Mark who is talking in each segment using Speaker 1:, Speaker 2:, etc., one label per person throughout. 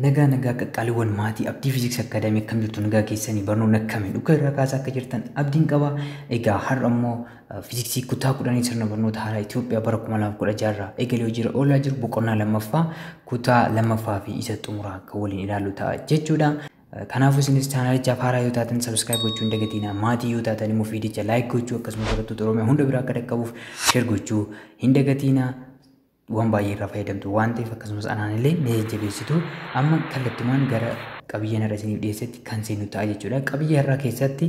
Speaker 1: nagaa qaqqaaliiwwan maatii abdii fiiziksii akaadaamii akkam jirtu nagaa keessanii barnoonni akkamiin dhugaa irraa kaasaa akka jirtan abdiin qaba. Egaa har'a immoo fiiziksii kutaa 10 sirna barnoota haaraa Itoophiyaa bara 2016 irraa eegalee hojiirra oolaa jiru boqonnaa lammaffaa kutaa lammaffaa fi isa xumuraa akka waliin ilaallu ta'a jechuudha. Kanaafuu isinis chaanalichaaf haaraa yoo taatan subscribe gochuu hin dagatinaa. Maatii yoo taatan immoo viidiyocha like gochuu akkasumas barattoota Oromoo hunda biraa akka dhaqqabuuf share gochuu hin dagatinaa. Waan baay'ee irraa fayyadamtu waan ta'eef akkasumas anaan illee ni jajjabeessitu. Amma kallattumaan gara qabiyyee irra isiniif dhiyeessetti kan seenu ta'a jechuudha. Qabiyyee irraa keessatti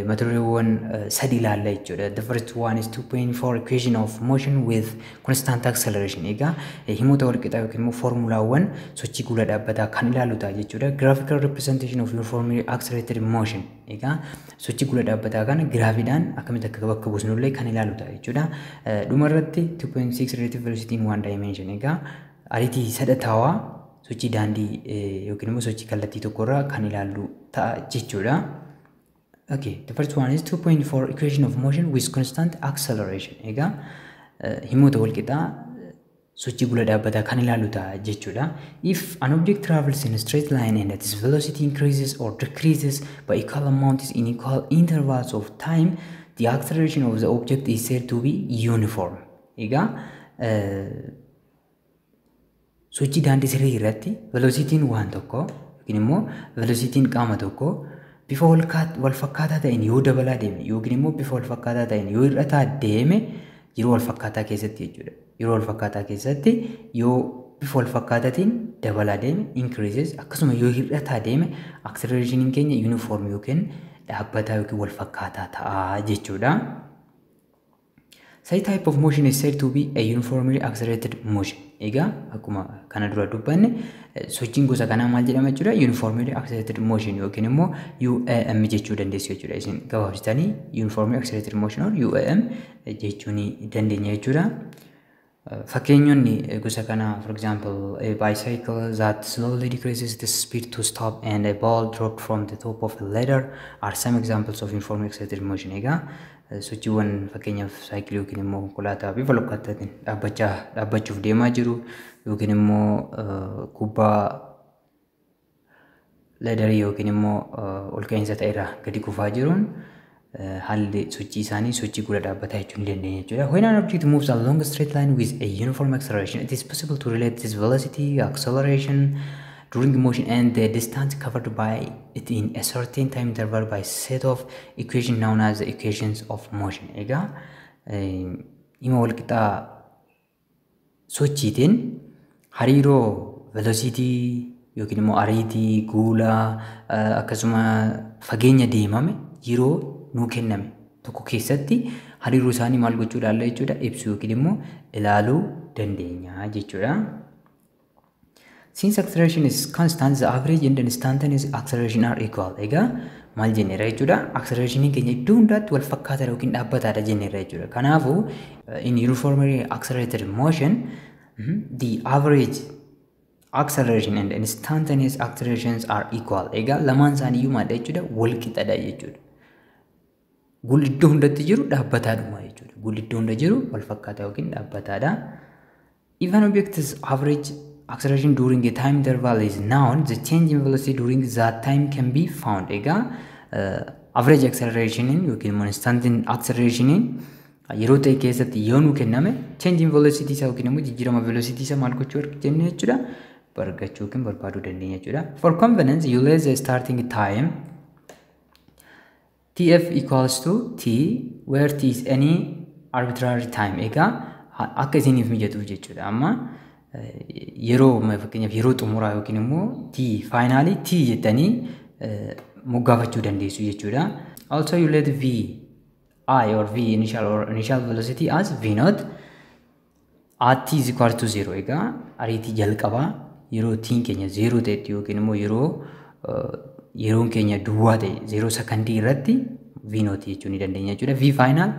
Speaker 1: mata dureewwan sadi ilaalla jechuudha. The first one is 2.4 equation of motion with constant acceleration. Egaa himoota walqixaa yookiin immoo foormulaawwan sochii guula dhaabbataa kan ilaallu ta'a jechuudha. Graphical representation of uniformly accelerated motion. Egaa sochii guula dhaabbataa kana giraafiidhaan akkamitti akka bakka buusnullee kan ilaallu ta'a jechuudha. Dhumarratti 2.6 relative velocity in one dimension. Egaa ariitii sadataawaa sochii daandii yookiin immoo sochii kallattii tokkorraa kan ilaallu ta'a jechuudha. Okay, the first one is 2.4 equation of motion with constant acceleration. Egaa himoota walqixaa sochii guula dhaabbataa kan ilaallu ta'a jechuudha. If an object travels in a straight line and its velocity increases or decreases by equal amounts in equal intervals of time, the acceleration of the object is said to be uniform. Egaa sochii daandii sirrii irratti velocitiin waan tokko yookiin immoo velocitiin qaama tokko bifa wal fakkaataa ta'een yoo dabalaa deeme yookiin immoo bifa wal fakkaataa ta'een yoo hir'ataa deeme yeroo wal fakkaataa keessatti jechuudha. Yeroo wal fakkaataa keessatti yoo bifa wal fakkaataatiin dabalaa deeme increases akkasuma yoo hir'ataa deeme accelerationin keenya uniform yookiin dhaabbataa yookiin wal fakkaataa ta'a jechuudha. Such type of motion is said to be a uniformly accelerated motion. Egaa akkuma kana dura dubbanne sochiin gosa kanaa maal jedhama jechuudha? Uniformly accelerated motion yookiin immoo UAM jechuu dandeessu jechuudha. Isin gabaabsitanii uniformly accelerated motion or UAM jechuu ni dandeenya jechuudha. Fakkeenyonni gosa kanaa for example a bicycle that slowly decreases the speed to stop and a ball dropped from the top of a ladder are some examples of uniformly accelerated motion. Egaa sochiiwwan fakkeenyaaf saayikilii yookiin immoo konkolaataa bifa walfakkaataan dhaabbachuuf deemaa jiru yookiin immoo kubbaa leedarii yookiin immoo ol ka'iinsa ta'erraa gadi kufaa jiruun haalli sochii isaanii sochii guula dhaabbataa jechuu ni dandeenya jechuudha. When an object moves along a straight line with a uniform acceleration, it is possible to relate this velocity, acceleration during motion and the distance covered by it in a certain time interval by set of equations known as the equations of motion. Egaa hima walqixaa sochiitiin hariiroo velocity yookiin immoo ariitii guula akkasuma fageenya deemame yeroo nuu kenname tokko keessatti hariiroo isaanii maal gochuu ilaalla jechuudha ibsu yookiin immoo ilaaluu dandeenya jechuudha. Since acceleration is constant, the average and instantaneous acceleration are equal. Egaa maal jenneera jechuudha? Acceleration keenya iddoo hundaatti wal fakkaataadha yookiin dhaabbataadha jenneera jechuudha. Kanaafuu in uniformly accelerated motion, the average acceleration and instantaneous accelerations are equal. Egaa lamaan isaanii iyyuu maadha jechuudha? Wal qixadha jechuudha. Gulli iddoo hundatti jiru dhaabbataadhuma jechuudha. Gulli iddoo hunda jiru wal fakkaataa yookiin dhaabbataadha. If an object is average acceleration during a time interval is known, the change in velocity during that time can be found. Egaa average acceleration yookiin immoo instant acceleration yeroo ta'e keessatti yoo nu kenname change in velocity isaa yookiin immoo jijjiirama velocity isaa maal gochuu jennee jechuudha bargachuu yookiin barbaaduu dandeenya jechuudha. For convenience you lay the starting time TF equals to T where T is any arbitrary time. Egaa akka isiniif mijatuuf jechuudha. Amma yeroo fakkeenyaaf yeroo xumuraa yookiin immoo T finally T jettanii moggaafachuu dandeessu jechuudha. Also you let V I or V initial velocity as V naught at T is equal to 0. Egaa ariitii jalqabaa yeroo T keenya 0 ta'etti yookiin immoo yeroon keenya duwwaa ta'e 0 sekondii irratti V naught jechuu ni dandeenya jechuudha. V final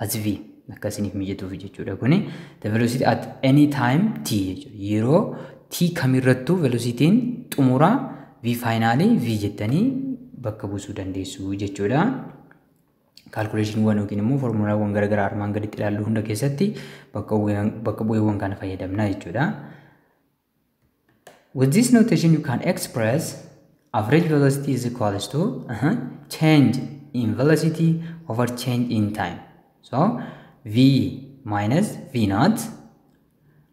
Speaker 1: as V akkasiniif mijatuuf jechuudha. Kuni the velocity at any time T jechuudha. Yeroo T kamirrattuu velocitiin xumuraa V finally V jettanii bakka buusuu dandeessu jechuudha. Calculationwwan yookiin immoo formulaawwan garaagaraa armaan gaditti ilaallu hunda keessatti bakka bu'eewwan kana fayyadamna jechuudha. With this notation, you can express average velocity is equals to change in velocity over change in time. So v minus v naught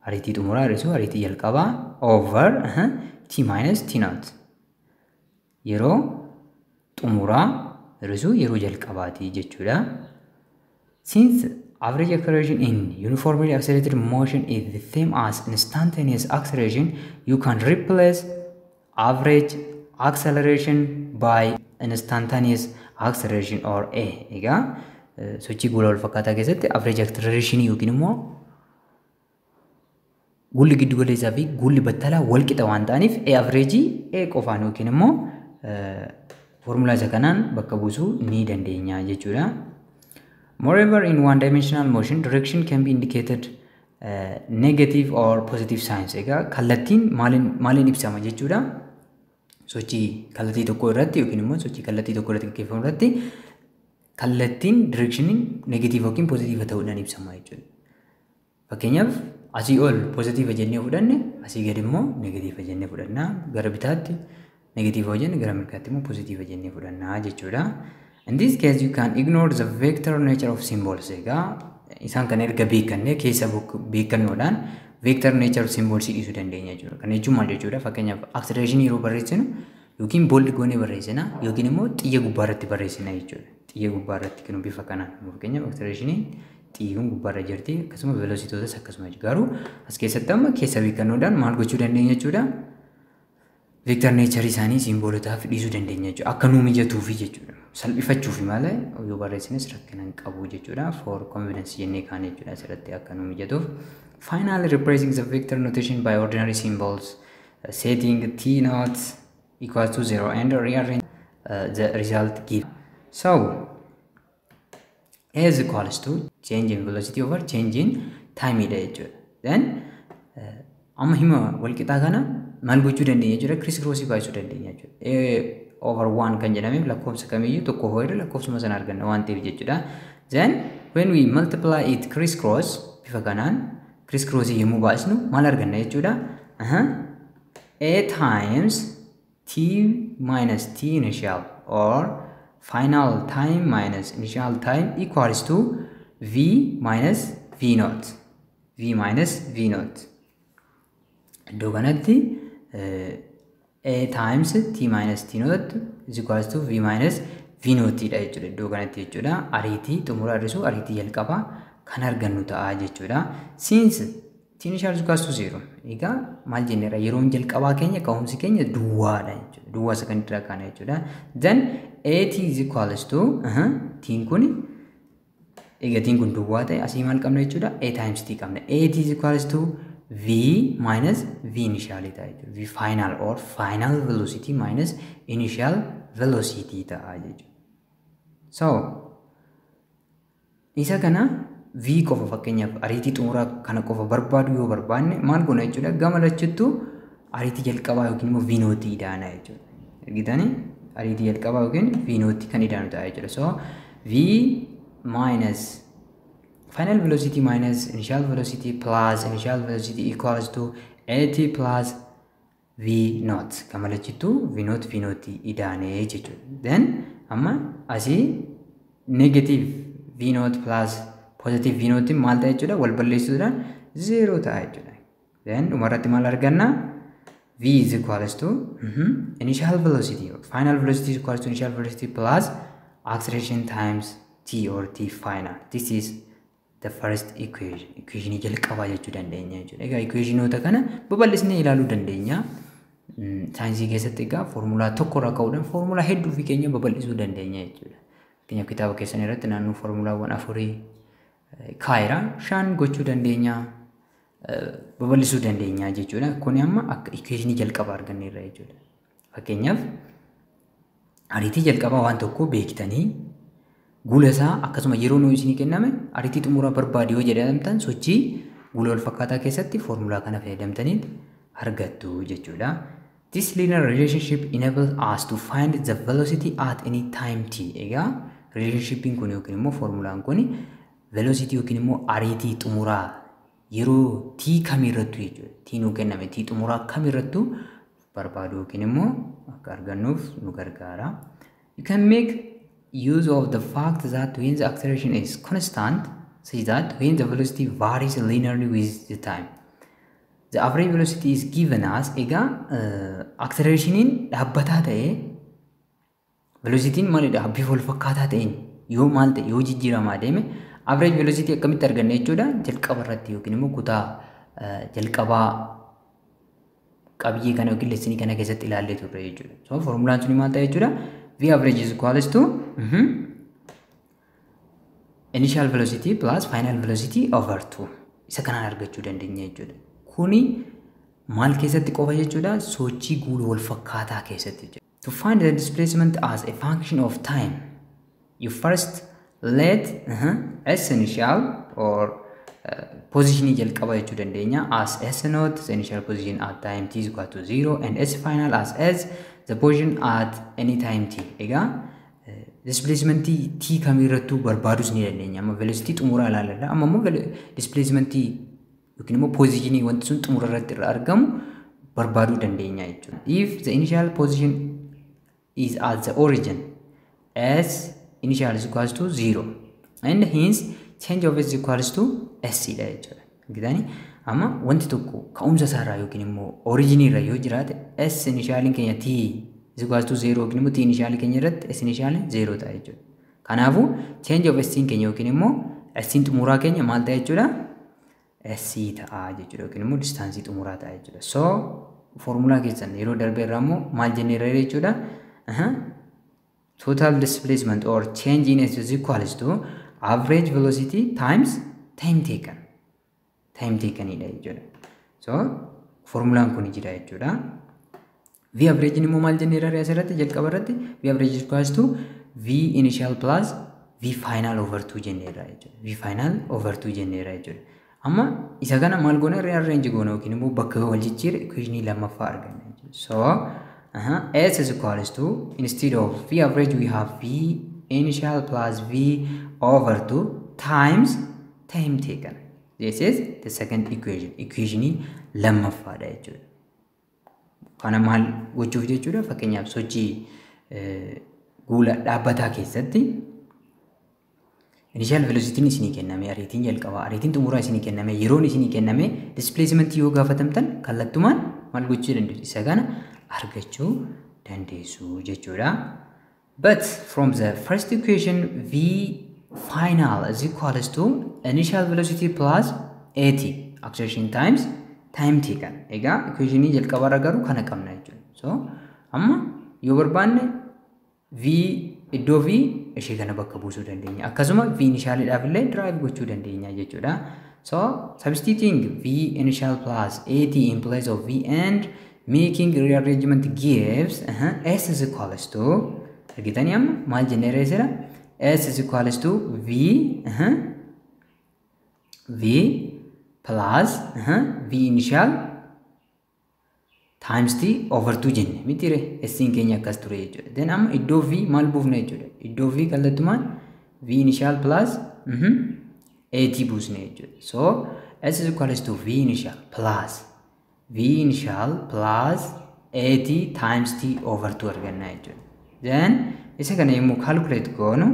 Speaker 1: ariitii xumuraa hir'isu ariitii jalqabaa over t minus t naught yeroo xumuraa hir'isu yeroo jalqabaati jechuudha. Since average acceleration in uniformly accelerated motion is the same as instantaneous acceleration, you can replace average acceleration by instantaneous acceleration or A. Egaa sochii gola wal fakkaataa keessatti average acceleration yookiin immoo gulli giddu galeessaa fi gulli battalaa wal qixa waan ta'aniif A average A qofaan yookiin immoo formulaa isa kanaan bakka buusuu ni dandeenya jechuudha. Moreover, in one-dimensional motion, direction can be indicated negative or positive signs. Egaa kallattiin maaliin ibsama jechuudha. Sochii kallattii tokko irratti yookiin immoo sochii kallattii tokko irratti gaggeeffamu irratti kallattiin directioniin negative yookiin positive ta'uudhaan ibsama jechuudha. Fakkeenyaaf asii ol positive jennee fudhanne asii gad immoo negative jennee fudhanna. Gara bitaatti negative hojjenne gara mirgaatti immoo positive jennee fudhanna jechuudha. In this case, you can ignore the vector nature of symbols. Egaa isaan kan erga beekannee keessa beekannoodhaan vector nature of symbols dhiisuu dandeenya jechuudha. Kana jechuun maal jechuudha? Fakkeenyaaf acceleration yeroo barreessinu yookiin bold goonee barreessina yookiin immoo xiyya gubbaa irratti barreessina jechuudha. Xiyya gubbaa irratti kan bifa kanaan fakkeenyaaf acceleration xiyyoon gubbaa irra jirti akkasuma velocitootas akkasuma garuu as keessatti amma keessa beekannoodhaan maal gochuu dandeenya jechuudha? Vector nature isaanii simbolotaaf dhiisuu dandeenya jechuudha. Akka nuu mijatuufi jechuudha. Salphifachuufi malee yoo barreessines rakkina hin qabu jechuudha. For convenience jennee kaan jechuudha asirratti akka nuu mijatuuf. Finally, replacing the vector notation by ordinary symbols, setting t naught equals to 0 and rearrange the result given. So, A is equals to change in velocity over change in time idha jechuudha. Then, amma hima walqixaa kana maal gochuu dandeenya jechuudha? Criss crossii baay'isuu dandeenya jechuudha. Over 1 kan jedhameef lakkoofsa kamiyyuu tokko ho'eera lakkoofsuma sana arganna waan ta'eef jechuudha. Then when we multiply it criss cross bifa kanaan criss crossii yommuu baay'isnu maal arganna jechuudha? A times t minus t initial or final time minus initial time equals to v minus v naught. V minus v naught. Iddoo kanatti A times t minus t naught is equals to v minus v naught dha jechuudha. Iddoo kanatti jechuudha ariitii xumura hir'isu ariitii jalqabaa kan argannu ta'a jechuudha. Since t initial is equals to 0. Egaa maal jenneera yeroon jalqabaa keenya ka'umsi keenya duwwaadha jechuudha. Duwwaa isa kan irraa kaana jechuudha. Then at is equals to tiin kun egaa tiin kun duwwaa ta'e asii maal qabna jechuudha? A times t qabna. At is equals to v minus v initial ta'a jechuudha. V final or final velocity minus initial velocity ta'a jechuudha. So, isa kana v qofa fakkeenyaaf ariitii xumuraa kana qofa barbaadu yoo barbaanne maal goona jechuudha? Gama lachuttuu ariitii jalqabaa yookiin immoo v naught idaana jechuudha. Argitanii ariitii jalqabaa yookiin v naught kan idaanu ta'a jechuudha. So, v minus final velocity minus initial velocity plus initial velocity equals to at plus v naught. Kamalachittu v naught idaane jechuudha. Then amma asii negative v naught plus positive v naught maal ta'a jechuudha? Wal balleessuudhaan 0 ta'a jechuudha. Then dhumarratti maal arganna? V is equals to initial velocity. Final velocity is equals to initial velocity plus acceleration times t or t final. This is the first equation. Equation jalqabaa jechuu dandeenya jechuudha. Egaa equationoota kana babal'isnee ilaaluu dandeenya. Saayinsii keessatti egaa foormulaa tokko irraa ka'uudhaan foormulaa hedduu fi keenya babal'isuu dandeenya jechuudha. Fakkeenyaaf kitaaba keessan irratti naannoo foormulaawwan afurii kaayira 5 gochuu dandeenya. Babal'isuu dandeenya jechuudha. Kuni amma akka equation jalqabaa arganneerra jechuudha. Fakkeenyaaf ariitii jalqabaa waan tokko beektanii gula isaa akkasuma yeroo nuu isinii kenname ariitii xumuraa barbaade yoo jedhamtan sochii gula wal fakkaataa keessatti foormulaa kana fayyadamtanii argattu jechuudha. This linear relationship enables us to find the velocity at any time t. Egaa relationshipin kun yookiin immoo foormulaan kun velocity yookiin immoo ariitii xumuraa yeroo t kamirrattu jechuudha. T nu kenname t xumuraa kamirrattu barbaadu yookiin immoo akka argannuuf nu gargaara. You can make use of the fact that when the acceleration is constant, such that when the velocity varies linearly with the time, the average velocity is given as acceleration in dhaabbataa ta'ee velocity maalidha bifa wal fakkaataa ta'een yoo maal ta'e yoo jijjiiramaa deeme average velocity akkamitti arganna jechuudha. Jalqaba irratti yookiin immoo kutaa jalqabaa qabiyyee kana yookiin lessinii kana keessatti ilaallee turre jechuudha. So formulaan suni maal ta'a jechuudha? V average is equals to initial velocity plus final velocity over 2. Isa kanaan argachuu dandeenya jechuudha. Kuni maal keessatti qofa jechuudha? Sochii guuluu wal fakkaataa keessatti jechuudha. To find the displacement as a function of time, you first let S initial or position jalqaba jechuu dandeenya as S naught, the initial position at time t is equal to 0, and S final as S, the position at any time t. Displacement t kamirrattu barbaadus ni dandeenya. Amma velocity xumuraa ilaalladha. Amma immoo displacement yookiin immoo position wanti sun xumura irratti argamu barbaaduu dandeenya jechuudha. If the initial position is at the origin, S initial is equals to 0, and hence change of S is equals to S dha jechuudha. Gidani amma wanti tokko ka'umsa isaarraa yookiin immoo origin irra yoo jiraate S initial keenya t is equals to 0 yookiin immoo t initial keenya irratti S initial 0 ta'a jechuudha. Kanaafuu change of S keenya yookiin immoo S xumuraa keenya maal ta'a jechuudha? S ta'a jechuudha yookiin immoo distance xumuraa ta'a jechuudha. So formula keessan yeroo darbe irraa immoo maal jennee irra jechuudha? Total displacement or change in S is equals to average velocity times time taken. Time taken ida jechuudha. So formulaan kun jira jechuudha. V average ni maal jennee irra asirratti jalqaba irratti V average is equals to V initial plus V final over 2 jennee irra jechuudha. V final over 2 jennee irra jechuudha. Amma isa kana maal goona rearrange goona yookiin immoo bakka wal jijjiirre equation lammaffaa arganna jechuudha. So S is equals to, instead of V average we have V initial plus V over 2 times time taken. This is the second equation. Equation lammaffaadha jechuudha. Kana maal gochuuf jechuudha? Fakkeenyaaf sochii guula dhaabbataa keessatti initial velocity isinii kenname, ariitiin jalqabaa, ariitiin xumuraa isinii kenname, yeroon isinii kenname, displacement yoo gaafatamtan kallattumaan maal gochuu dandeessu? Isa kana argachuu dandeessu jechuudha. But from the first equation, V final is equals to initial velocity plus AT, acceleration times time taken. Egaa equation jalqabaa irra garuu kana qabna jechuudha. So amma yoo barbaanne V iddoo V ishee kana bakka buusuu dandeenya. Akkasuma V initial dhaaf illee derive gochuu dandeenya jechuudha. So substituting V initial plus AT in place of V and making rearrangement gives S is equals to, argitanii amma maal jennee reesera? S is equals to V plus V initial times T over 2 jenne mitire S keenya akkas ture jechuudha. Then amma iddoo V maal buufna jechuudha? Iddoo V kallattumaan V initial plus AT buusne jechuudha. So S is equals to V initial plus V initial plus AT times T over 2 arganna jechuudha. Then isa kana yemmuu calculate goonu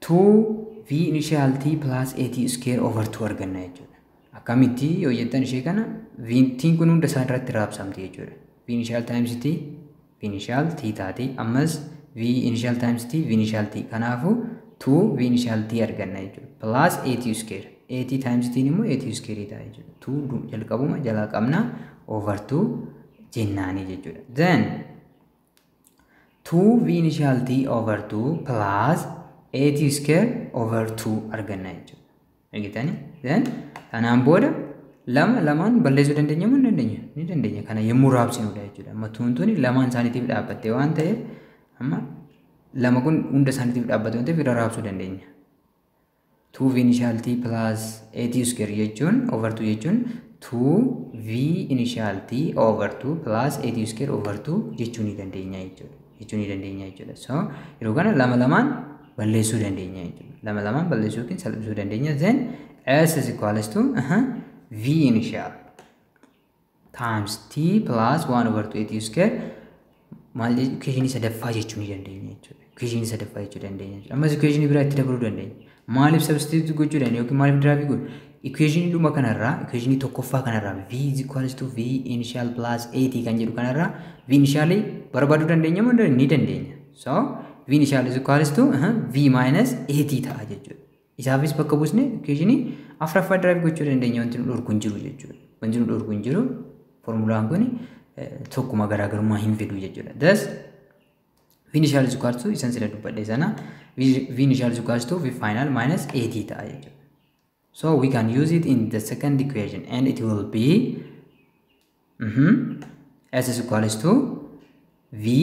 Speaker 1: 2 V initial T plus AT square over 2 arganna jechuudha. Akkamitti yoo jettan ishee kana V T kun hunda isaa irratti raabsamti jechuudha. V initial times T, V initial T taati. Ammas V initial times T, V initial T. Kanaafuu 2 V initial T arganna jechuudha. Plus AT square. AT times T immoo AT square ta'a jechuudha. 2 jalqabuma jalaa qabna over 2 jennaani jechuudha. Then 2 V initial T over 2 plus AT square over 2 arganna jechuudha. Argitanii? Then kanaan booda lamaan balleessuu dandeenya moo dandeenya? Ni dandeenya. Kana yemmuu raabsinudha jechuudha. Amma tuuntuun lamaan isaaniitiif dhaabbattee waan ta'eef amma lama kun hunda isaaniitiif dhaabbate waan ta'eef irra raabsuu dandeenya. 2 V initial T plus AT square jechuun over 2 jechuun 2 V initial T over 2 plus AT square over 2 jechuu ni dandeenya jechuudha. So yeroo kana lamaan balleessuu dandeenya jechuudha. Lama lamaan balleessuu yookiin salphisuu dandeenya. Then S is equals to V initial times T plus 1 over 2 square maal equation sadaffaa jechuu ni dandeenya jechuudha. Equation sadaffaa jechuu dandeenya jechuudha. Ammas equation biraa itti dabaluu dandeenya. Maaliif substitute gochuu dandeenya yookiin maaliif derive godhu? Equation dhuma kanarraa equation tokkoffaa kanarraa V is equals to V initial plus AT kan jedhu kanarraa V initial barbaaduu dandeenya moo ni dandeenya? So V initial is equals to V minus AT ta'a jechuudha. Isaafis bakka buusne equation afraffaa derive gochuu dandeenya wanti nu dhorku hin jiru jechuudha. Wanti nu dhorku hin jiru formulaan kun tokkuma garaagarummaa hin fidu jechuudha. Thus V initial is equals to isan sila dubbadhe sana V initial is equals to V final minus AT ta'a jechuudha. So we can use it in the second equation and it will be S is equals to V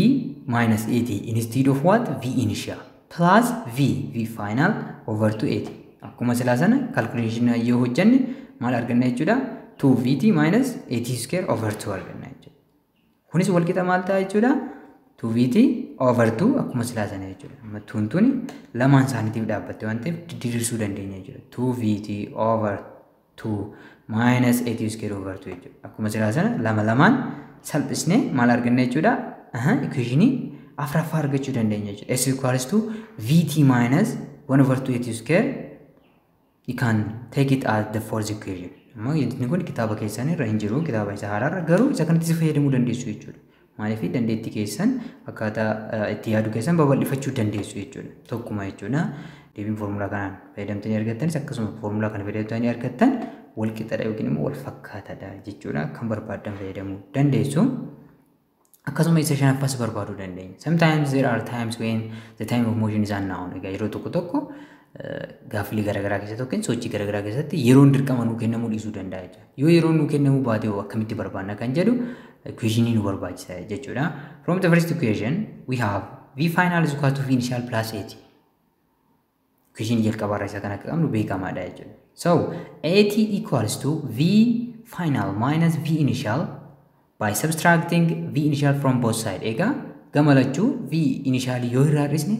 Speaker 1: minus AT instead of what? V initial plus V final over 2AT. Akkuma silaa sana calculation yoo hojjanne maal arganna jechuudha? 2VT minus AT square over 2 arganna jechuudha. Kunis wal qixa maal ta'a jechuudha? 2VT over 2 akkuma silaa sana jechuudha. Amma tuuntuni lamaan isaaniitiif dhaabbatte waan ta'eef diriirsuu dandeenya jechuudha. 2VT over 2 minus AT square over 2 jechuudha. Akkuma silaa sana lama lamaan salphisnee maal arganna jechuudha? Equation afraffaa argachuu dandeenya jechuudha. S equals to VT minus 1 over 2 AT square. You can take it as the fourth equation. Amma inni kun kitaaba keessan irra hin jiru, kitaaba isa haaraarra garuu isa kanatti fayyadamuu dandeessu jechuudha. Maaliif dandeettii keessan akkaataa itti yaadu keessan babal'ifachuu dandeessu jechuudha. Tokkuma jechuudha. Deebiin formulaa kanaan fayyadamtanii argattanis akkasuma formulaa kana fayyadamtanii argattan wal qixadha yookiin immoo wal fakkaatadha jechuudha. Kan barbaadan fayyadamuu dandeessu. Akkasuma isa shanaffaas barbaaduu dandeenya. Sometimes there are times when the time of motion is unknown. Egaa yeroo tokko tokko gaaffilee garaagaraa keessatti yookiin sochii garaagaraa keessatti yeroon dirqama nuu kennamuu dhiisuu danda'a jechuudha. Yoo yeroon nuu kennamuu baate akkamitti barbaanna kan jedhu equation nu barbaachisa jechuudha. From the first equation we have V final is equal to V initial plus AT. Equation jalqabaarra isa kan akka qabnu beekamaadha jechuudha. So AT equals to V final minus V initial by subtracting V initial from both sides. Egaa gamalachuu V initial yoo hir'isne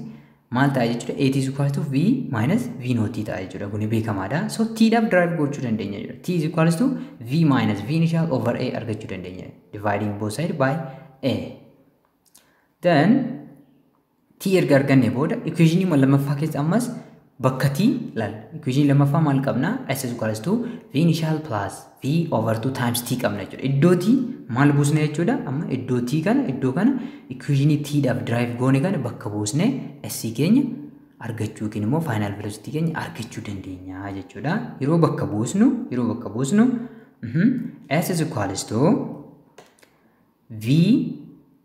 Speaker 1: maal ta'a jechuudha? AT is equal to V minus V naught ta'a jechuudha. Kuni beekamaadha. So T dhaaf derive gochuu dandeenya jechuudha. T is equals to V minus V initial over A argachuu dandeenya. Dividing both sides by A. Then T erga arganne booda equation lammaffaa keessa ammas bakka T laal. Equation lammaffaa maal qabna? S is equals to V initial plus V over 2 times T qabna jechuudha. Iddoo T maal buusne jechuudha? Amma iddoo T kana iddoo kana equation T dhaaf derive goone kana bakka buusne S keenya argachuu yookiin immoo final velocity keenya argachuu dandeenya jechuudha. Yeroo bakka buusnu S is equals to V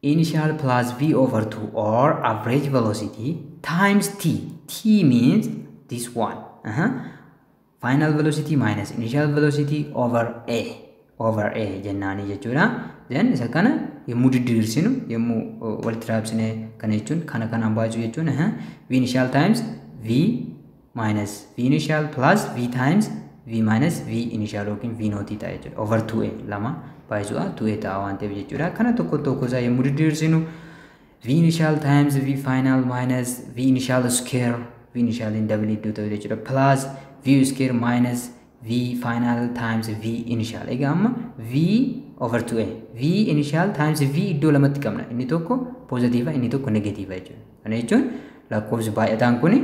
Speaker 1: initial plus V over 2 or average velocity times T. T means this one. Final velocity minus initial velocity over A jennaani jechuudha. Then isa kana yemmuu diddiirsinu yemmuu walitti raabsine kana jechuun kana kanaan baasuu jechuun V initial times V minus V initial plus V times V minus V initial yookiin V naught ta'a jechuudha. Over 2A lama baay'isuudha 2A ta'a waan ta'eef jechuudha. Kana tokko isaa yemmuu diddiirsinu V initial times V final minus V initial square V initial in double iddoo ta'u jechuudha. Plus V square minus V final times V initial. Egaa amma V over 2A. V initial times V iddoo lamatti qabna. Inni tokko positiiva, inni tokko negatiiva jechuudha. Kana jechuun lakkoofsi baay'ataan kuni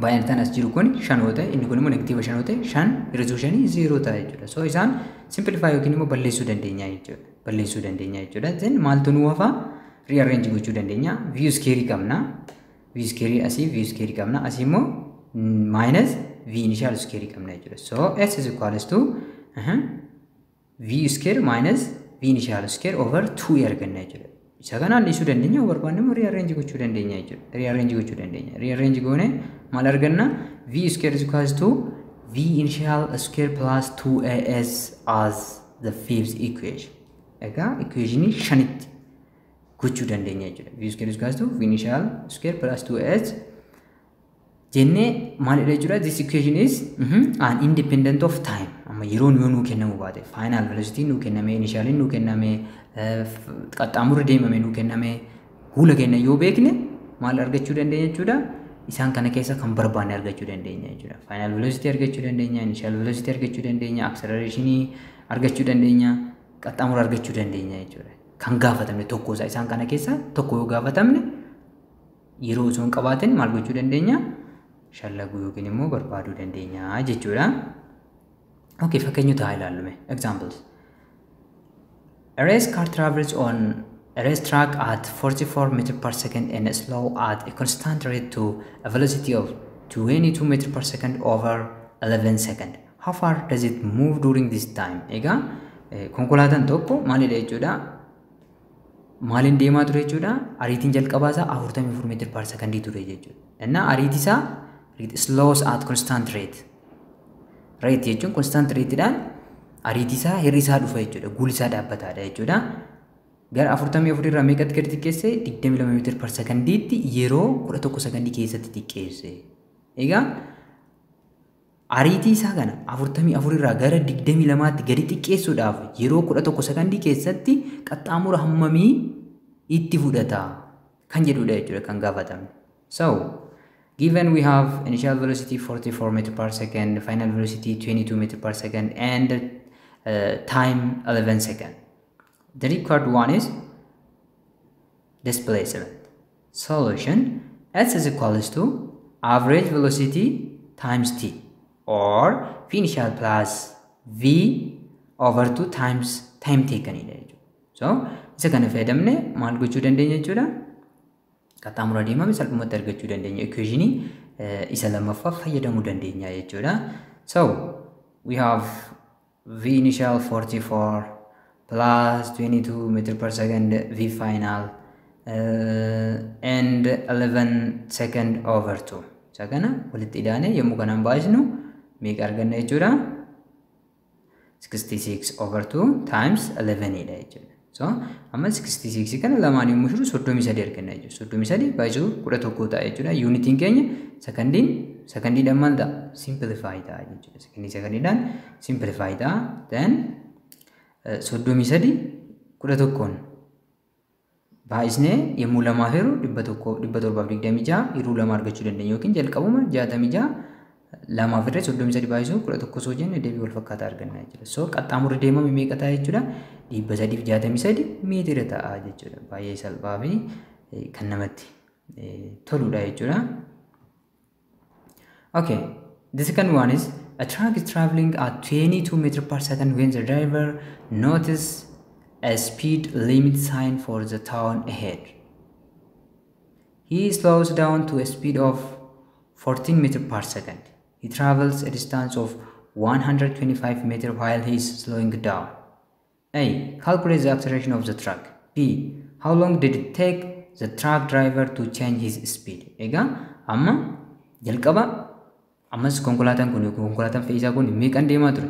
Speaker 1: baay'ataan as jiru kuni 5 yoo ta'e, inni kun immoo negatiiva 5 yoo ta'e 5 irra 5 0 ta'a jechuudha. So isaan simplify yookiin immoo balleessuu dandeenya jechuudha. Then maaltu nu hafa? Rearrange gochuu dandeenya. V square qabna. V square asii V square qabna. Asii immoo minus V initial square qabna jechuudha. So S is equals to V square minus V initial square over 2 arganna jechuudha. Isa kanaan dhiisuu dandeenya barbaanne immoo rearrange gochuu dandeenya jechuudha. Rearrange goone maal arganna? V square is equals to V initial square plus 2AS as the fifth equation. Egaa equation shanitti gochuu dandeenya jechuudha. V square is equals to V initial square plus 2AS jenne maalidha jechuudha? This equation is an independent of time. Amma yeroon yoo nuu kennamu baate final velocity nuu kenname, initial nuu kenname, qaxxaamurri deemame nuu kenname, huula kenna yoo beekne maal argachuu dandeenya jechuudha? isaan kana keessa kan barbaanne argachuu dandeenya jechuudha. Final velocity argachuu dandeenya, initial velocity argachuu dandeenya, acceleration argachuu dandeenya, qaxxaamura argachuu dandeenya jechuudha. Kan gaafatamne tokko isaan kana keessa tokko yoo gaafatamne yeroo osoo hin qabaatin maal gochuu dandeenya? Shallaguu yookiin immoo barbaaduu dandeenya jechuudha. Okay, fakkeenyota haa ilaallume. Examples. A race car travels on a racetrack at 44 meters per second and slow at a constant rate to a velocity of 22 meters per second over 11 seconds. How far does it move during this time? Egaa konkolaataan tokko maalidha jechuudha? Maaliin deemaa ture jechuudha? Ariitiin jalqabaa isaa 44 meters per second ture jechuudha. Innaa ariitii isaa slows at constant rate. Rate jechuun constant rateidhaan ariitii isaa hirri isaa dhufa jechuudha. Guulli isaa dhaabbataadha jechuudha. Gara 44 irraa meeqatti gadi xiqqeesse? 22 meetira per sekondiitti yeroo 11 sekondii keessatti xiqqeesse. Egaa ariitii isaa kana 44 irraa gara 22tti gadi xiqqeessuudhaaf yeroo 11 sekondii keessatti qaxxaamura hammamii itti fudhata kan jedhudha jechuudha kan gaafatamne. So given we have initial velocity 44 meters per second, final velocity 22 meters per second, and time 11 seconds. The required one is displacement. Solution: S is equals to average velocity times t, or v initial plus v over 2 times time taken. So, isa kana fayyadamne maal gochuu dandeenya jechuudha? Qaxxaamura deemame salphumatti argachuu dandeenya. Equation isa lammaffaa fayyadamuu dandeenya jechuudha. So we have v initial 44 plus 22 meters per second v final and 11 second over 2. Isa kana walitti hidhaane yommuu kanaan baasnu meeqa arganna jechuudha? 66 over 2 times 11 dha jechuudha. So, amma 66 kana lamaan yommuu shiru 33 arganna jechuudha. 33 baay'isuu 11 ta'a jechuudha. Unitiin keenya sekondiidhaan maal ta'a? Simplify ta'a jechuudha. Sekondiidhaan simplify ta'a. Then 33 11 baay'isnee yommuu lamaa hiru 726 hiruu lama argachuu dandeenya yookiin jalqabuma 66 lamaaf irra 33 baay'isuu 11 soo jenne deebii wal fakkaataa arganna jechuudha. So qaxxaamurri deemame meeqa ta'a jechuudha? 363 meetira ta'a jechuudha. Baay'ee salphaa fi kan namatti toludha jechuudha. Okay, the second one is a truck is traveling at 22 meters per second when the driver notices a speed limit sign for the town ahead. He slows down to a speed of 14 meters per second. He travels a distance of 125 meters while he is slowing down. A. Calculate the acceleration of the truck. B. How long did it take the truck driver to change his speed? Egaa amma jalqaba ammas konkolaataan kun konkolaataan fe'iisaa kun meeqaan deemaa ture?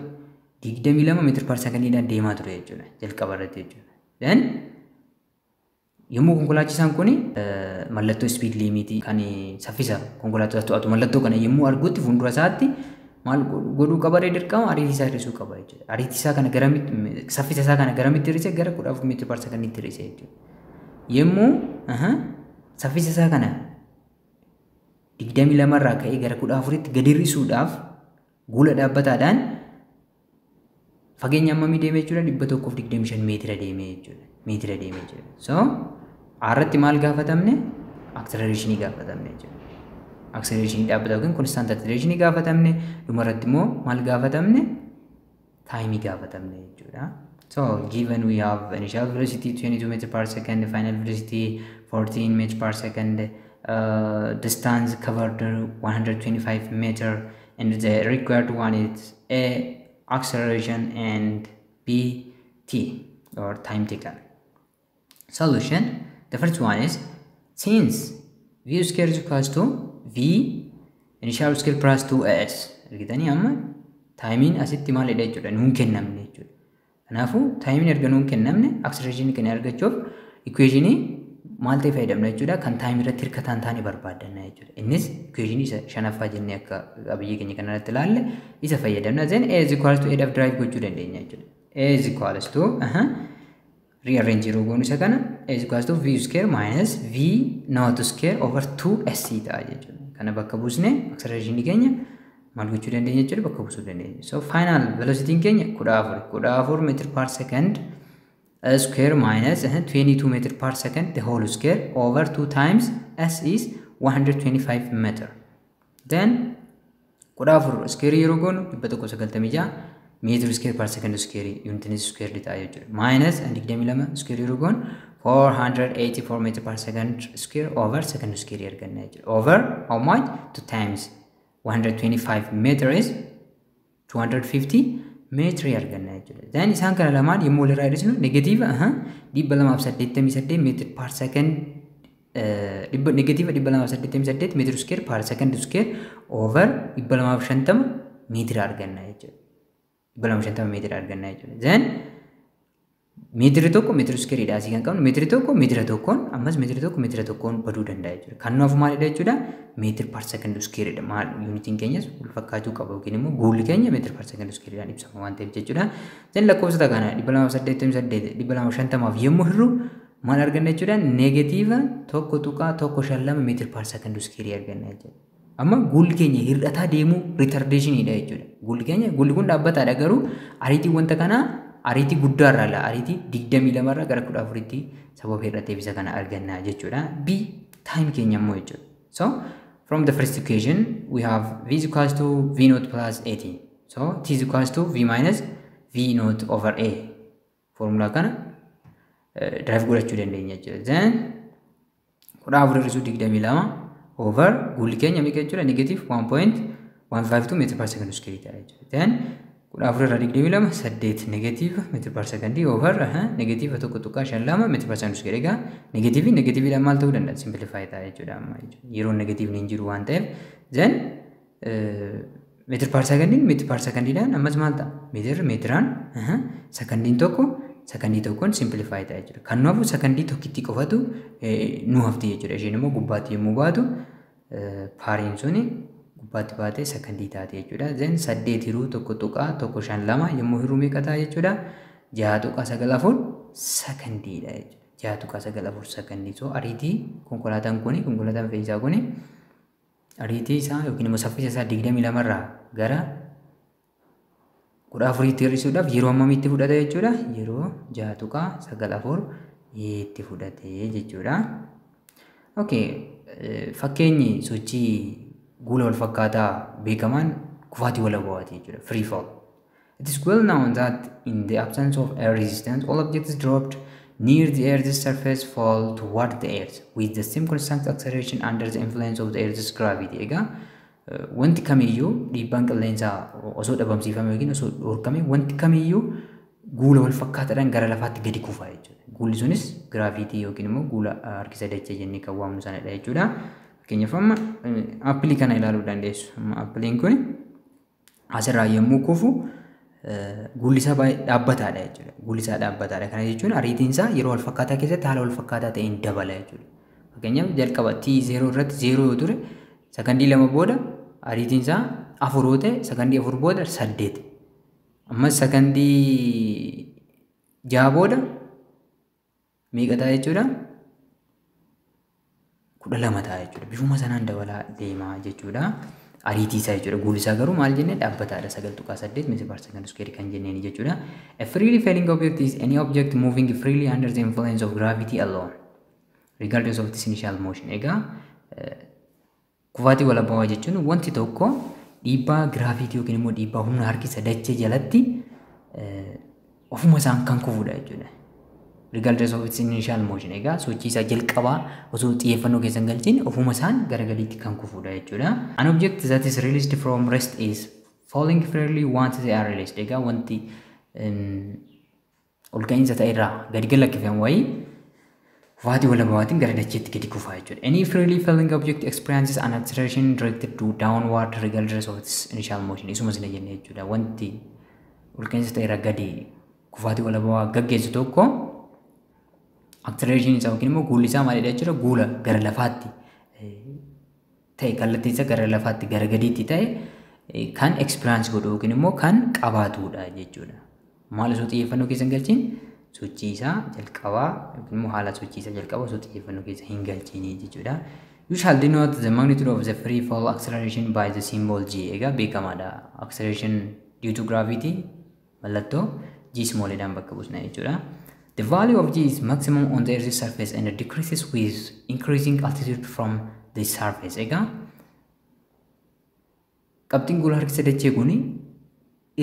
Speaker 1: 22 meetira per sekondiidhaan deemaa ture jechuudha. Jalqaba irratti jechuudha. Then yommuu konkolaachisaan kun mallattoo speed limit kan saffisa konkolaataa to'atu mallattoo kana yommuu argutti fuuldura isaatti maal godhuu qaba dirqama ariitii isaa hir'isuu qaba jechuudha. Ariitii isaa kana garamitti saffisa isaa kana garamitti hir'ise gara 14 meetira per sekondiitti hir'ise jechuudha. Yommuu saffisa isaa kana 22 irraa ka'ee gara 14tti gadi hir'isuudhaaf guula dhaabbataadhaan fageenya hammamii deemee jechuudha? 125 meetira deemee jechuudha. Meetira deemee jechuudha. So irratti maal gaafatamne? Acceleration gaafatamne jechuudha. Acceleration dhaabbata yookiin constant acceleration gaafatamne, dhumarratti immoo maal gaafatamne? Time gaafatamne jechuudha. So given we have initial velocity 22 meters per second, final velocity 14 meters per second, distance covered 125 meter, and the required one is A, acceleration, and B, T, or time taken. Solution: the first one is, since v square is equals to v initial square plus 2s, argitanii amma taayimiin asitti maalidha jechuudha? Nuun kennamne jechuudha. Kanaafuu taayimiin erga nuun kennamne acceleration kan argachuuf equationii maal ta'e fayyadamna jechuudha? Kan taayimii irratti hirkataan taane barbaaddanna jechuudha. Innis equationii isa shanaffaa jennee akka qabiyyee keenya kanarratti ilaalle isa fayyadamna. Then a is equals to a daf drive gochuu dandeenya jechuudha. A is equals to rearrange yeroo goonu isa kana a is equals to v square minus v naught square over 2sc ta'a jechuudha. kana bakka buusne acceleration keenya maal gochuu dandeenya jechuudha bakka buusuu dandeenya. So final velocity keenya 14 meter per second square minus 22 meter per second the whole square over 2 times s is 125 meter. Then 14 square yeroo goonu 196 meter square per second square unit square dhitaa jechuudha. Minus 22 square yeroo goonu 484 meter per second square over second square arganna jechuudha. Over how much? 2 times 125 meter is 250 meter arganna jechuudha. Then isaan kana lamaan yommuu walirraa hir'isnu negative 288 meter per second negative 288 meter square per second square over 250 meter arganna jechuudha. 250 meter arganna jechuudha. Then meetira tokko meetira square asii kan qabnu meetira tokko meetira tokkoon ammas meetira tokko meetira tokkoon baduu danda'a jechuudha. Kan nuuf maalidha jechuudha? Meetir per second square dha. Maal unitiin keenyas wal fakkaachuu qaba yookiin immoo guulli keenya meetir per second square dhaan ibsama waan ta'eef jechuudha. Then lakkoofsota kana 288 250 yommuu hirru maal arganna jechuudha? Negatiiva tokko tuqaa tokko shallama meetir per second square arganna jechuudha. Amma guulli keenya hir'ataa deemuu retardation dha jechuudha. Guulli kun dhaabbataadha garuu ariitii wanta kanaa ariitii guddaarraa la ariitii 22 irraa gara 14tti sababa hir'atee bisa kana arganna jechuudha. B time keenya immoo jechuudha. So from the first equation we have v is equals to v naught plus 80. So t is equals to v minus v naught over a. Formula kana drive godhachuu dandeenya jechuudha. Then 14 irraa 22 over guulli keenya meeqa jechuudha? Negative 1.152 meter per second square jechuudha. Then 14 irraa 22 8 negative meter per second over negative tokko tuqaa shallama meter per second square. Egaa negative dhaan maal ta'uu danda'a? Simplify ta'a jechuudha amma jechuudha. Yeroo negative hin jiru waan ta'eef then meter per second dhaan ammas maal ta'a? Meetiraan sekondiin tokkoon simplify ta'a jechuudha. Kan nuuf sekondii tokkitti qofatu nu hafti jechuudha. Isheen immoo gubbaatti yommuu baatu paariin suni gubbaatti baatee sekondii taate jechuudha. Then 8 hiruu tokko tuqaa tokko shan lama yommuu hiruu meeqa ta'a jechuudha? 6.94 sekondiidha jechuudha. 6.94 sekondii. So ariitii konkolaataan fe'iisaa kuni ariitii isaa yookiin immoo saffisa isaa 22 irraa gara 14tti hir'isuudhaaf yeroo hammamiitti fudhata jechuudha? Yeroo 6.94 itti fudhatee jechuudha. Okay, fakkeenyi sochii guula wal fakkaataa beekamaan kufaatii walabaawaati jechuudha. Free fall. It is well known that in the absence of air resistance, all objects dropped near the Earth's surface fall toward the Earth with the same constant acceleration under the influence of the Earth's gravity. Egaa wanti kamiyyuu dhiibbaan qilleensaa osoo dhabamsiifame yookiin osoo dhorkame wanti kamiyyuu guula wal fakkaataadhaan gara lafaatti gadi kufaa jechuudha. Guulli sunis giraavitii yookiin immoo guula harkisa dachee jennee kan waamnu sanadha jechuudha. Fakkeenyaaf amma appilii kana ilaaluu dandeessu. Appiliin kun asirraa yommuu kufu guulli isaa baay'ee dhaabbataadha jechuudha. Guulli isaa dhaabbataadha. Kana jechuun ariitiin isaa yeroo wal fakkaataa keessatti haala wal fakkaataa ta'een dabala jechuudha. Fakkeenyaaf jalqaba t0 irratti 0 yoo ture sekondii 2 booda ariitiin isaa 4 yoo ta'e sekondii 4 booda 8. Ammas sekondii 6 booda meeqa ta'a jechuudha? 12 ta'a jechuudha. Bifuma sanaan dabalaa deemaa jechuudha. Ariitii isaa jechuudha. Guulli isaa garuu maal jennee dhaabbataadha. 9.8 meter per second square kan jenneeni jechuudha. A freely falling object is any object moving freely under the influence of gravity alone, regardless of its initial motion. Egaa kufaatii walabaawaa jechuun wanti tokko dhiibbaa giraavitii yookiin immoo dhiibbaa humna harkisa dachee jalatti ofuma isaan kan kufudha jechuudha. Regardless of its initial motion. Egaa sochii isaa jalqabaa osoo xiyyeeffannoo keessan galchiin ofuma isaan garagaliitti kan kufudha jechuudha. An object that is released from rest is falling freely once they are released. Egaa wanti ol ka'iinsa ta'e irraa gadi galakkifame wayii kufaatii walabaawaatiin gara dacheetti gadi kufaa jechuudha. Any freely falling object experiences an acceleration directed to downward regardless of its initial motion. Isuma sina jenne jechuudha. Wanti ol ka'iinsa ta'e irraa gadi kufaatii walabaawaa gaggeessu tokko acceleration isaa yookiin immoo guulli isaa maalidha jechuudha? Guula gara lafaatti ta'e kallattii isaa gara lafaatti gara gadiitti ta'e kan experience godhu yookiin immoo kan qabaatudha jechuudha. Maal osoo xiyyeeffannoo keessan galchiin sochii isaa jalqabaa yookiin immoo haala sochii isaa jalqabaa osoo xiyyeeffannoo keessa hin galchiin jechuudha. You shall denote the magnitude of the free fall acceleration by the symbol g. Egaa beekamaadha. Acceleration due to gravity mallattoo g small dhaan bakka buusna jechuudha. The value of g is maximum on the Earth's surface and decreases with increasing altitude from the surface. Egaa qabxiin guula harkisa dachee kuni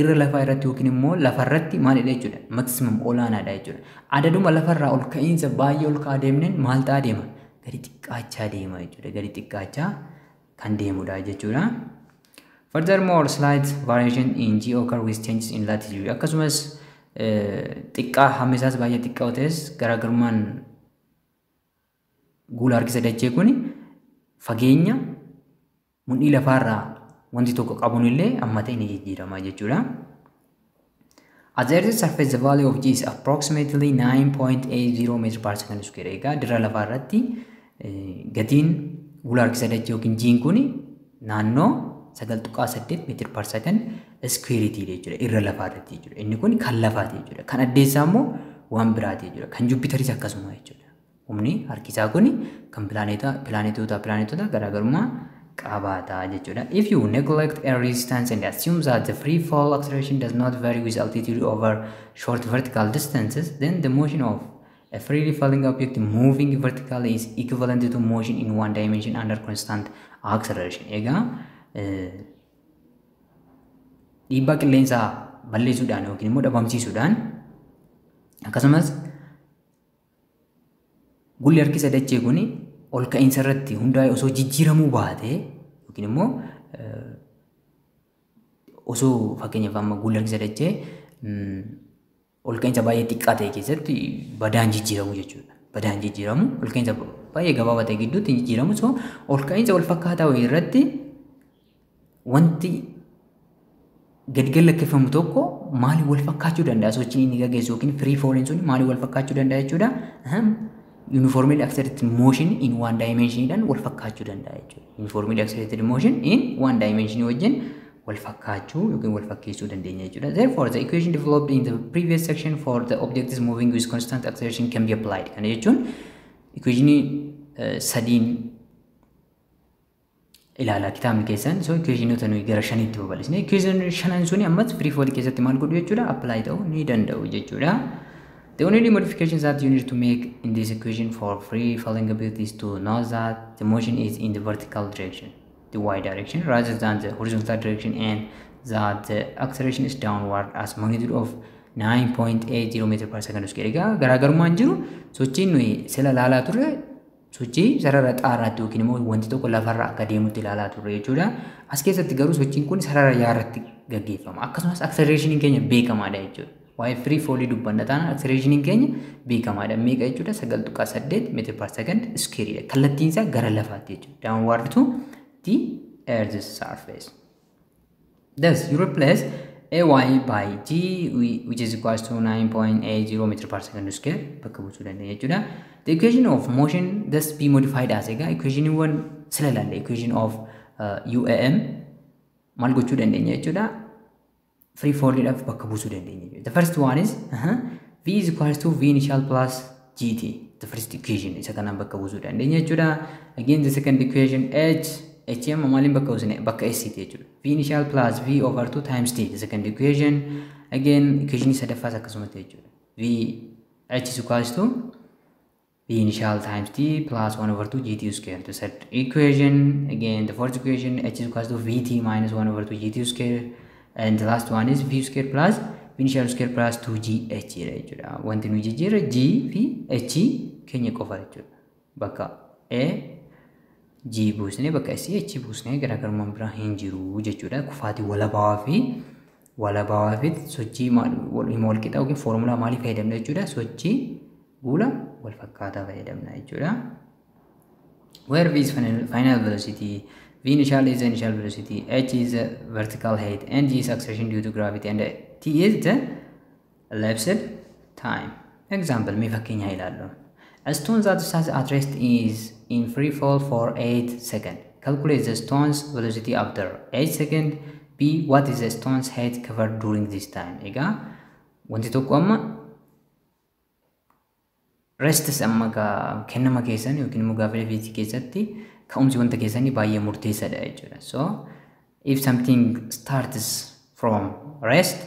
Speaker 1: irra lafaa irratti yookiin immoo lafarratti maalidha jechuudha. Maximum olaanaadha jechuudha. Adaduma lafarraa ol ka'iinsa baay'ee ol ka'aa deemneen maal ta'aa deema? Gadi xiqqaachaa deema jechuudha. Gadi xiqqaachaa kan deemudha jechuudha. Furthermore, slight variation in g occur with changes in latitude. Akkasumas xiqqaa hammisaas baay'ee xiqqaa ta'es garaagarummaan guula harkisa dachee kuni fageenya mudhii lafaarraa wanti tokko qabuun illee amma ta'e ni jijjiirama jechuudha. At the Earth's surface, the value of g is approximately 9.80 meters per second square. Egaa dirra lafaa irratti gatiin guula harkisa dachee yookiin jiin kuni naannoo 9.8 meter per second square jechuudha. Irra lafaa irratti jechuudha. Inni kun kan lafaati jechuudha. Kan addeessaa immoo waan biraati jechuudha. Kan Jupiteris akkasuma jechuudha. Humni harkisaa kuni kan pilaanetoota garaagarummaa qabaata jechuudha. If you neglect air resistance and assume that the free fall acceleration does not vary with altitude over short vertical distances, then the motion of a freely falling object moving vertically is equivalent to motion in one dimension under constant acceleration. Egaa dhiibbaa qilleensaa balleessuudhaan yookiin immoo dhabamsiisuudhaan akkasumas gulli harkisa dachee kuni ol ka'iinsa irratti hundaa'e osoo jijjiiramuu baate yookiin immoo osoo fakkeenyaaf amma gulli harkisa dachee ol ka'iinsa baay'ee xiqqaa ta'e keessatti badaan jijjiiramu jechuudha. Badaan jijjiiramu ol ka'iinsa baay'ee gabaabaa ta'e gidduutti jijjiiramu. So ol ka'iinsa wal fakkaataa wayii irratti wanti gadi lakkifamu tokko maaliin wal fakkaachuu danda'a? Sochiin inni gaggeessu yookiin free falling sun maaliin wal fakkaachuu danda'a jechuudha? Uniformly accelerated motion in one dimension dhaan wal fakkaachuu danda'a jechuudha. Uniformly accelerated motion in one dimension wajjin wal fakkaachuu yookiin wal fakkeessuu dandeenya jechuudha. Therefore, the equation developed in the previous section for the object is moving with constant acceleration can be applied. Kana jechuun equationii sadiin ilaalaa kitaabni keessan. So equationota nuyi gara shaniitti babal'isne. Equation shanan suni ammas free fall keessatti maal godhu jechuudha? Apply ta'uu ni danda'u jechuudha. The only modifications that you need to make in this equation for free falling object is to know that the motion is in the vertical direction, the y direction, rather than the horizontal direction, and that the acceleration is downward as magnitude of 9.80 meter per second square. Egaa garaagarummaan jiru sochiin nuyi sila ilaalaa turre sochii sarara xaaraatti yookiin immoo wanti tokko lafarra akka deemutti ilaalaa turre jechuudha. As keessatti garuu sochiin kun sarara yaarratti gaggeeffama. Akkasumas accelerationin keenya beekamaadha jechuudha. Waa'ee free fall dubbanna taanaan accelerationin keenya beekamaadha. Meeqa jechuudha? 9.8 meter per second square. Kallattiin isaa gara lafaatti jechuudha. Downward to the Earth's surface. Thus, you replace AY by G, which is equals to 9.80 meter per second square. Bakka buusuu dandeenya jechuudha. The equation of motion thus be modified as equation one sila ilaalla. Equation of UAM maal gochuu dandeenya jechuudha? Free fall dhaaf bakka buusuu dandeenya. The first one is V is equals to V initial plus GT. The first equation isa kanaan bakka buusuu dandeenya jechuudha. Again, the second equation HM maaliin bakka buusne? Bakka ST jechuudha. V initial plus V over 2 times T. The second equation. Again, equation sadaffaas akkasumatti jechuudha. V H is equals to V initial times T plus 1 over 2 GT square. The third equation. Again, the fourth equation H is equals to VT minus 1 over 2 GT square. And the last one is V square plus V initial square plus 2GH jechuudha. Wanti nuyi jijjiirra G fi H keenya qofa jechuudha. Bakka A G buusnee bakka S H buusnee garaagarummaan biraa hin jiru jechuudha. Kufaatii walabaawaa fi sochii wal qixa yookiin foormulaa maalii fayyadamna jechuudha? Sochii guula wal fakkaataa fayyadamna jechuudha. Where V is final velocity, V initial is the initial velocity, H is the vertical height, and G is acceleration due to gravity, and T is the elapsed time. Example, mee fakkeenya ilaallu. A stone that stands at rest is in free fall for 8 seconds. Calculate the stone's velocity after 8 seconds. B. What is the stone's height covered during this time? Egaa wanti tokko amma rest amma kennama keessan yookiin immoo gaafa fiiziksii keessatti ka'umsi wanta keessanii baay'ee murteessaadha jechuudha. So if something starts from rest,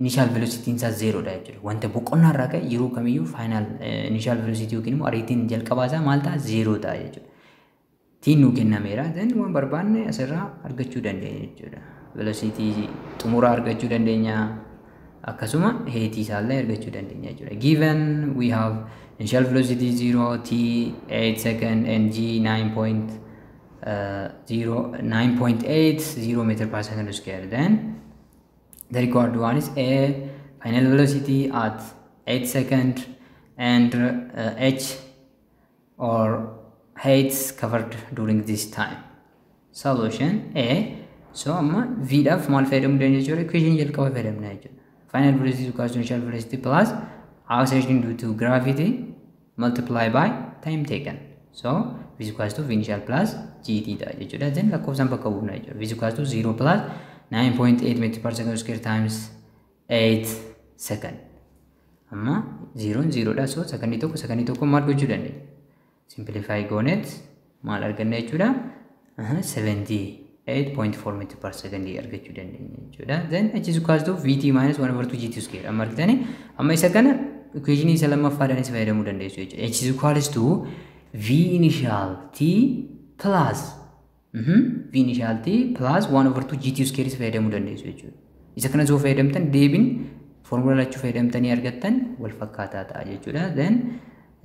Speaker 1: initial velocity isaa 0 dha jechuudha. Wanta boqonnaa irraa ka'e yeroo kamiyyuu final initial velocity yookiin immoo ariitiin jalqabaa isaa maal ta'a 0 ta'a jechuudha. Tiin nu kennameera. Then waan barbaanne asirraa argachuu dandeenya jechuudha. Velocity xumuraa argachuu dandeenya. Akkasuma heetii isaallee argachuu dandeenya jechuudha. Given we have initial velocity 0, t 8 second and g 9.80 meter per second square, then the required one is a final velocity at 8 second and h or heights covered during this time. Solution A. So amma v daf maal fayyadamu dandeenya jechuudha. Equation jalqaba fayyadamna jechuudha. Final velocity equals to initial velocity plus acceleration due to gravity multiplied by time taken. So v is equals to v initial plus gt dha jechuudha. Then lakkoofsaan bakka buufna jechuudha. v is equals to 0 plus 9.8 meter per second square times 8 second. Amma 0 0 dha. So secondii tokko maal gochuu dandeenya? Simplify goonet maal arganna jechuudha. 78.4 meter per second argachuu dandeenya jechuudha. Then h is equals to vt minus 1/2 gt square. Amma argitanii amma isa kana equation isa lammaffaadhaan isa fayyadamuu dandeessu jechuudha. h is equals to v initial t plus v initial t plus 1/2 gt square isa fayyadamuu dandeessu jechuudha. Isa kana yoo fayyadamtan deebiin formula lachuu fayyadamtanii argattan wal fakkaataa ta'a jechuudha. Then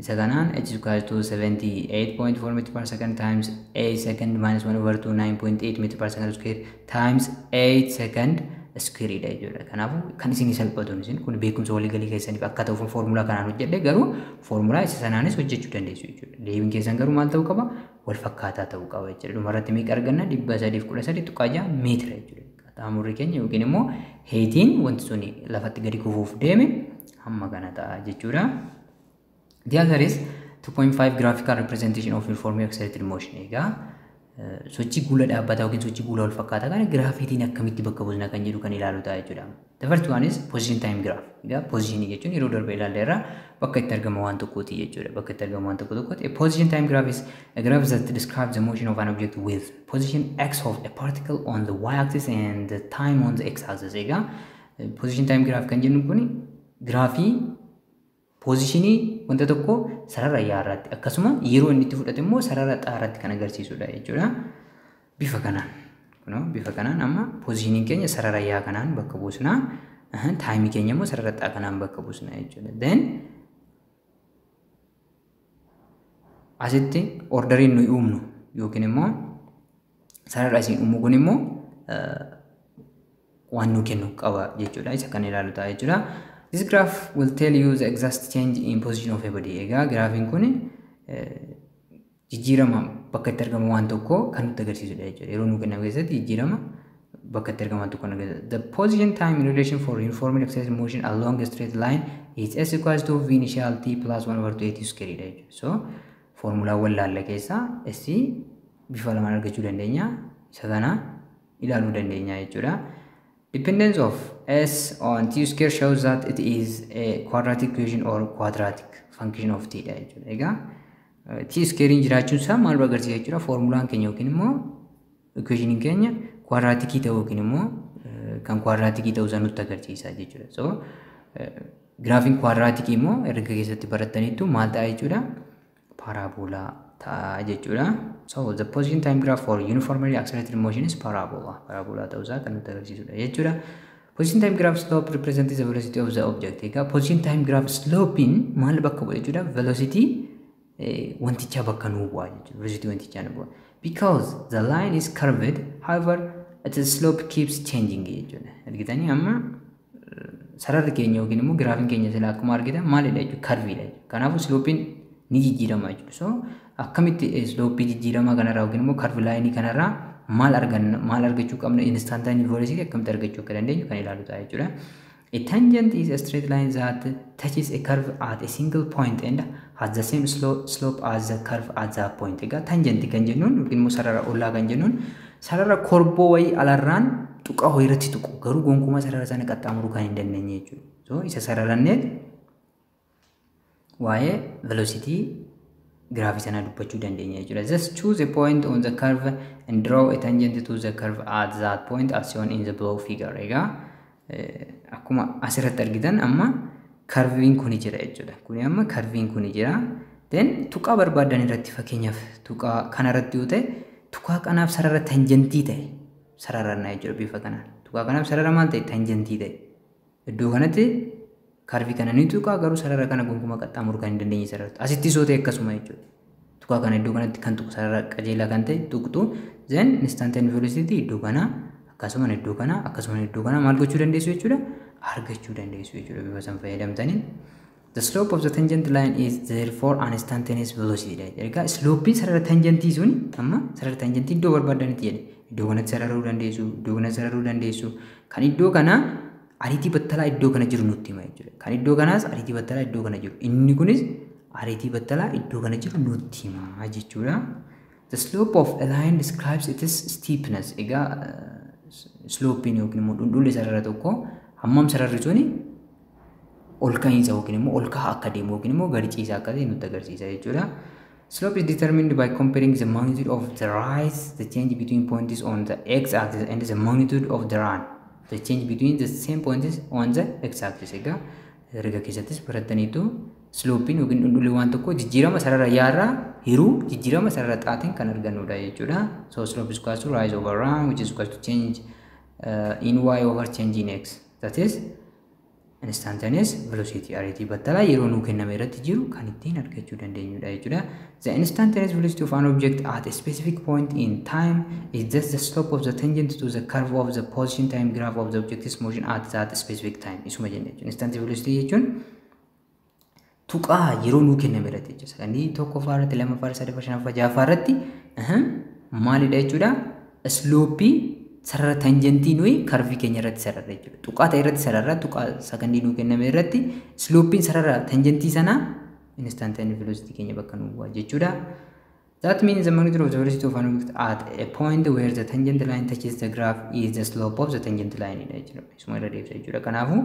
Speaker 1: isa kanaan h is equals to 78.4 meter per second times 8 second minus 1/2 9.8 meter per second square times 8 second square dha jechuudha. Kanaafuu kan isin salphatuun isin kun beekumsa walii galii keessaniif akka ta'uuf formula kanaan hojjedhe garuu formula isa sanaanis hojjechuu dandeessu jechuudha. Deebiin keessan garuu maal ta'uu qaba? Wal fakkaataa ta'uu qaba jechuudha. Dhumarratti meeqa arganna? 313.3 meetira jechuudha. Qaxxaamurri keenya yookiin immoo heetiin wanti sun lafatti gadi kufuuf deeme hamma kana ta'a jechuudha. The other is 2.5 graphical representation of uniformly accelerated motion. Egaa sochii guula dhaabbataa yookiin sochii guula wal fakkaataa kana giraafiitiin akkamitti bakka buusna kan jedhu kan ilaalu ta'a jechuudha. The first one is position time graph. Egaa positionii jechuun yeroo darbe ilaalle irraa bakka itti argama waan tokkooti jechuudha. Bakka itti argama waan tokkooti. A position time graph is a graph that describes the motion of an object with position x of a particle on the y-axis and the time on the x-axis. Egaa position time graph kan jennu kuni graafii positionii wanta tokko sarara yaa irratti akkasuma yeroo inni itti fudhate immoo sarara xaa irratti kan agarsiisudha jechuudha. Bifa kanaan amma positionii keenya sarara yaa kanaan bakka buusna. Taayimii keenya immoo sarara xaa kanaan bakka buusna jechuudha. Then asitti orderiin nuyi uumnu yookiin immoo sarara asiin uumu kun immoo waan nu kennu qaba jechuudha. Isa kan ilaalu ta'a jechuudha. This graph will tell you the exact change in position of a body. Egaa graafiin kun jijjiirama bakka itti argama waan tokkoo kan nutti agarsiisudha jechuudha. Yeroo nu kennamu keessatti jijjiirama bakka itti argama waan tokkoo agarsiisa. The position time in relation for uniformly accelerated motion along a straight line is s equals to v initial t plus 1/8 square dha jechuudha. So formulaawwan laalla keessaa s bifa lamaan argachuu dandeenya. Isa kana ilaaluu dandeenya jechuudha. Dependence of s on t square shows that it is a quadratic equation or quadratic function of t dha jechuudha. Egaa t square jiraachuun isaa maal agarsiisa jechuudha. Formulaan keenya yookiin immoo equationiin keenya quadraticii ta'uu yookiin immoo kan quadraticii ta'uu isaa nutti agarsiisa jechuudha. So graafiin quadraticii immoo erga keessatti barattaniitu maal ta'a jechuudha? Parabolaa ta'a jechuudha. So the position time graph for uniformly accelerated motion is parabola. Parabola ta'uu isaa kan nutti agarsiisudha jechuudha. Position time graph slope represents the velocity of the object. Egaa position time graph slopein maal bakka bu'a jechuudha? Velocity wantichaa bakka nuu bu'a jechuudha. Velocity wantichaa nuu bu'a. Because the line is curved, however, its slope keeps changing jechuudha. Argitanii amma sararri keenya yookiin immoo graafiin keenya sila akkuma argitan maalidha jechuudha? Curvedha jechuudha. Kanaafuu slopein ni jijjiirama jechuudha. So akkamitti slope jijjiirama kanarraa yookiin immoo curve line kanarraa maal argachuu qabna? Instantaneous velocity akkamitti argachuu akka dandeenyu kan ilaalu ta'a jechuudha. A tangent is a straight line that touches a curve at a single point and has the same slope as the curve at that point. Egaa tangent kan jennuun yookiin immoo sarara ollaa kan jennuun sarara korboo wayii alarraan tuqaa ho'iirratti tuqu garuu gonkumaa sarara sana qaxxaamuruu kan hin dandeenye jechuudha. So isa sararannee waa'ee velocity giraafii sana dubbachuu dandeenya jechuudha. Just choose a point on the curve and draw a tangent to the curve at that point as shown in the below figure. Egaa akkuma asirratti argitan amma karviin kun jira jechuudha. Kuni amma karviin kun jira. Then tuqaa barbaadan irratti fakkeenyaaf tuqaa kanarratti yoo ta'e tuqaa kanaaf sarara tangentii ta'e sararannaa jechuudha bifa kanaan. Tuqaa kanaaf sarara maal ta'e tangentii ta'e. Iddoo kanatti karvii kana ni tuqaa garuu sarara kana gonkumaa qaxxaamuruu kan hin dandeenye sararatu. Asitti soo ta'e akkasuma jechuudha. Tuqaa kana iddoo kanatti kan tuqu sarara qajeelaa kan ta'e tuqxu then instantaneous velocity iddoo kana akkasuma iddoo kana maal gochuu dandeessu jechuudha argachuu dandeessu jechuudha bifa san fayyadamtaniin. The slope of the tangent line is therefore an instantaneous velocity. Egaa slope sarara tangentii suni amma sarara tangentii iddoo barbaadanitti jedhe iddoo kanatti sararuu dandeessu iddoo kanatti sararuu dandeessu kan iddoo kana ariitii battalaa iddoo kana jiru nutti hima jechuudha. Kan iddoo kanaas ariitii battalaa iddoo kana jiru inni kunis ariitii battalaa iddoo kana jiru nutti hima jechuudha. The slope of a line describes its steepness. Egaa slope yookiin immoo dhundhulli sarara tokko hammam sararri suni ol ka'iinsa yookiin immoo ol ka'a akka deemu yookiin immoo gadi ciisaa akka ta'e nutti agarsiisa jechuudha. Slope is determined by comparing the magnitude of the rise, the change between points on the x-axis, and the magnitude of the run, the change between the same points on the x-axis. Egaa erga keessattis barattaniitu sloping yookiin dhundhulli waan tokko jijjiirama sarara yaarraa hiruu jijjiirama sarara xaatiin kan argannudha jechuudha. So slope is equal to rise over run, which is equal to change in y over change in x. That is instantaneous velocity. Ariitii battalaa yeroo nuu kenname irratti jiru kan ittiin argachuu dandeenyudha jechuudha. The instantaneous velocity of an object at a specific point in time is just the slope of the tangent to the curve of the position time graph of the object's motion at that specific time. Isuma jenne jechuudha. Instantaneous velocity jechuun tuqaa yeroo nuu kenname irratti jechuudha. Sakandii tokkoffaa irratti, lammaffaa irratti, sadaffaa, shanaffaa, ja'affaa irratti maalidha jechuudha? Sloopii sarara tangentii nuyi karvii keenya irratti sararra jechuudha. Tuqaa ta'e irratti sararra, tuqaa sakandii nuu kenname irratti sloopiin sarara tangentii sana instantaneous velocity keenya bakka nuu bu'a jechuudha. That means the magnitude of the velocity of an object at a point where the tangent line touches the graph is the slope of the tangent line jechuudha. Isuma irra deebisa jechuudha. Kanaafuu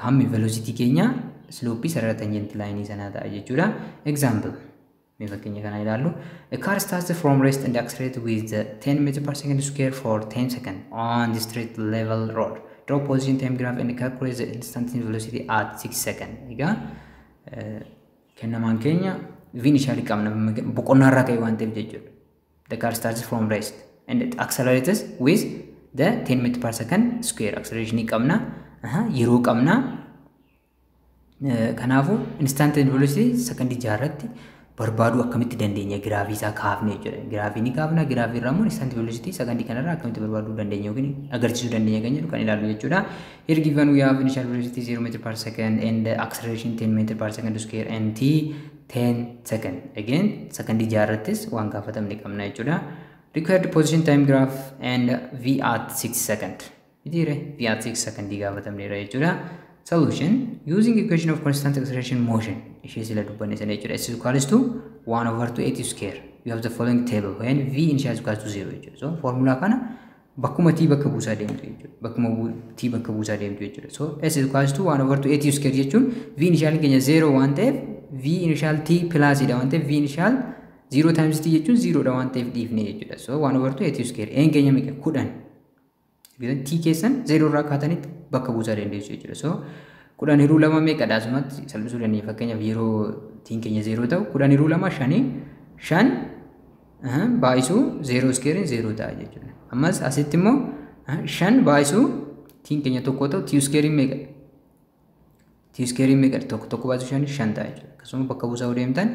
Speaker 1: hammi velocity keenya sloopii sarara tangent line sanaa ta'a jechuudha. Example. Fakkeenya kana ilaallu. A car starts from rest and accelerates with 10 meters per second square for 10 seconds on the straight level road. Draw position time graph and calculate the instantaneous velocity at 6 seconds. Egaa kennamaan keenya initially qabna boqonnaa irraa ka'e waan ta'eef jechuudha. The car starts from rest and it accelerates with the 10 meters per second square. Acceleration qabna yeroo qabna. Kanaafuu instantaneous velocity sakandii 6 irratti barbaadu akkamitti dandeenya giraafii isaa kaafne jechuudha. Giraafii ni kaafna, giraafii irraa immoo instantaneous velocity sakandii kanarraa akkamitti barbaaduu dandeenya yookiin agarsiisuu dandeenya kan jedhu kan ilaallu jechuudha. Here given we have initial velocity 0 meter per second and acceleration 10 meter per second square and t 10 second. Again sakandii 6 irrattis waan gaafatamne qabna jechuudha. Required position time graph and v at 6 second. Itire v at 6 second gaafatamneera jechuudha. Solution using equation of constant acceleration motion. Ishee sila dubbanne sana jechuudha. S is equals to 1 over 2 square. We have the following table when v initial is equals to 0 jechuudha. So formula kana bakkuma t bakka buusaa deemtu jechuudha. Bakkuma t bakka buusaa deemtu jechuudha. So S is equals to 1 over 2 square jechuun v initial keenya 0 waan ta'eef v initial t plus dha waan ta'eef v initial 0 times t jechuun 0 dha waan ta'eef dhiifne jechuudha. So 1 over 2 square n keenya meeqa 10. T keessan 0 irraa kaatanitti bakka buusaa dandeessu jechuudha. So 10 hiruu 2 meeqadha asumatti salphisuu dandeenya. Fakkeenyaaf yeroo tiin keenya 0 ta'u 10 hiruu 2 5 baay'isuu 0 square 0 ta'a jechuudha. Ammas asitti immoo 5 baay'isuu tiin keenya tokko ta'u t square meeqa? T square meeqa? Tokko baay'isuu 5 ta'a jechuudha. Akkasuma bakka buusaa deemtan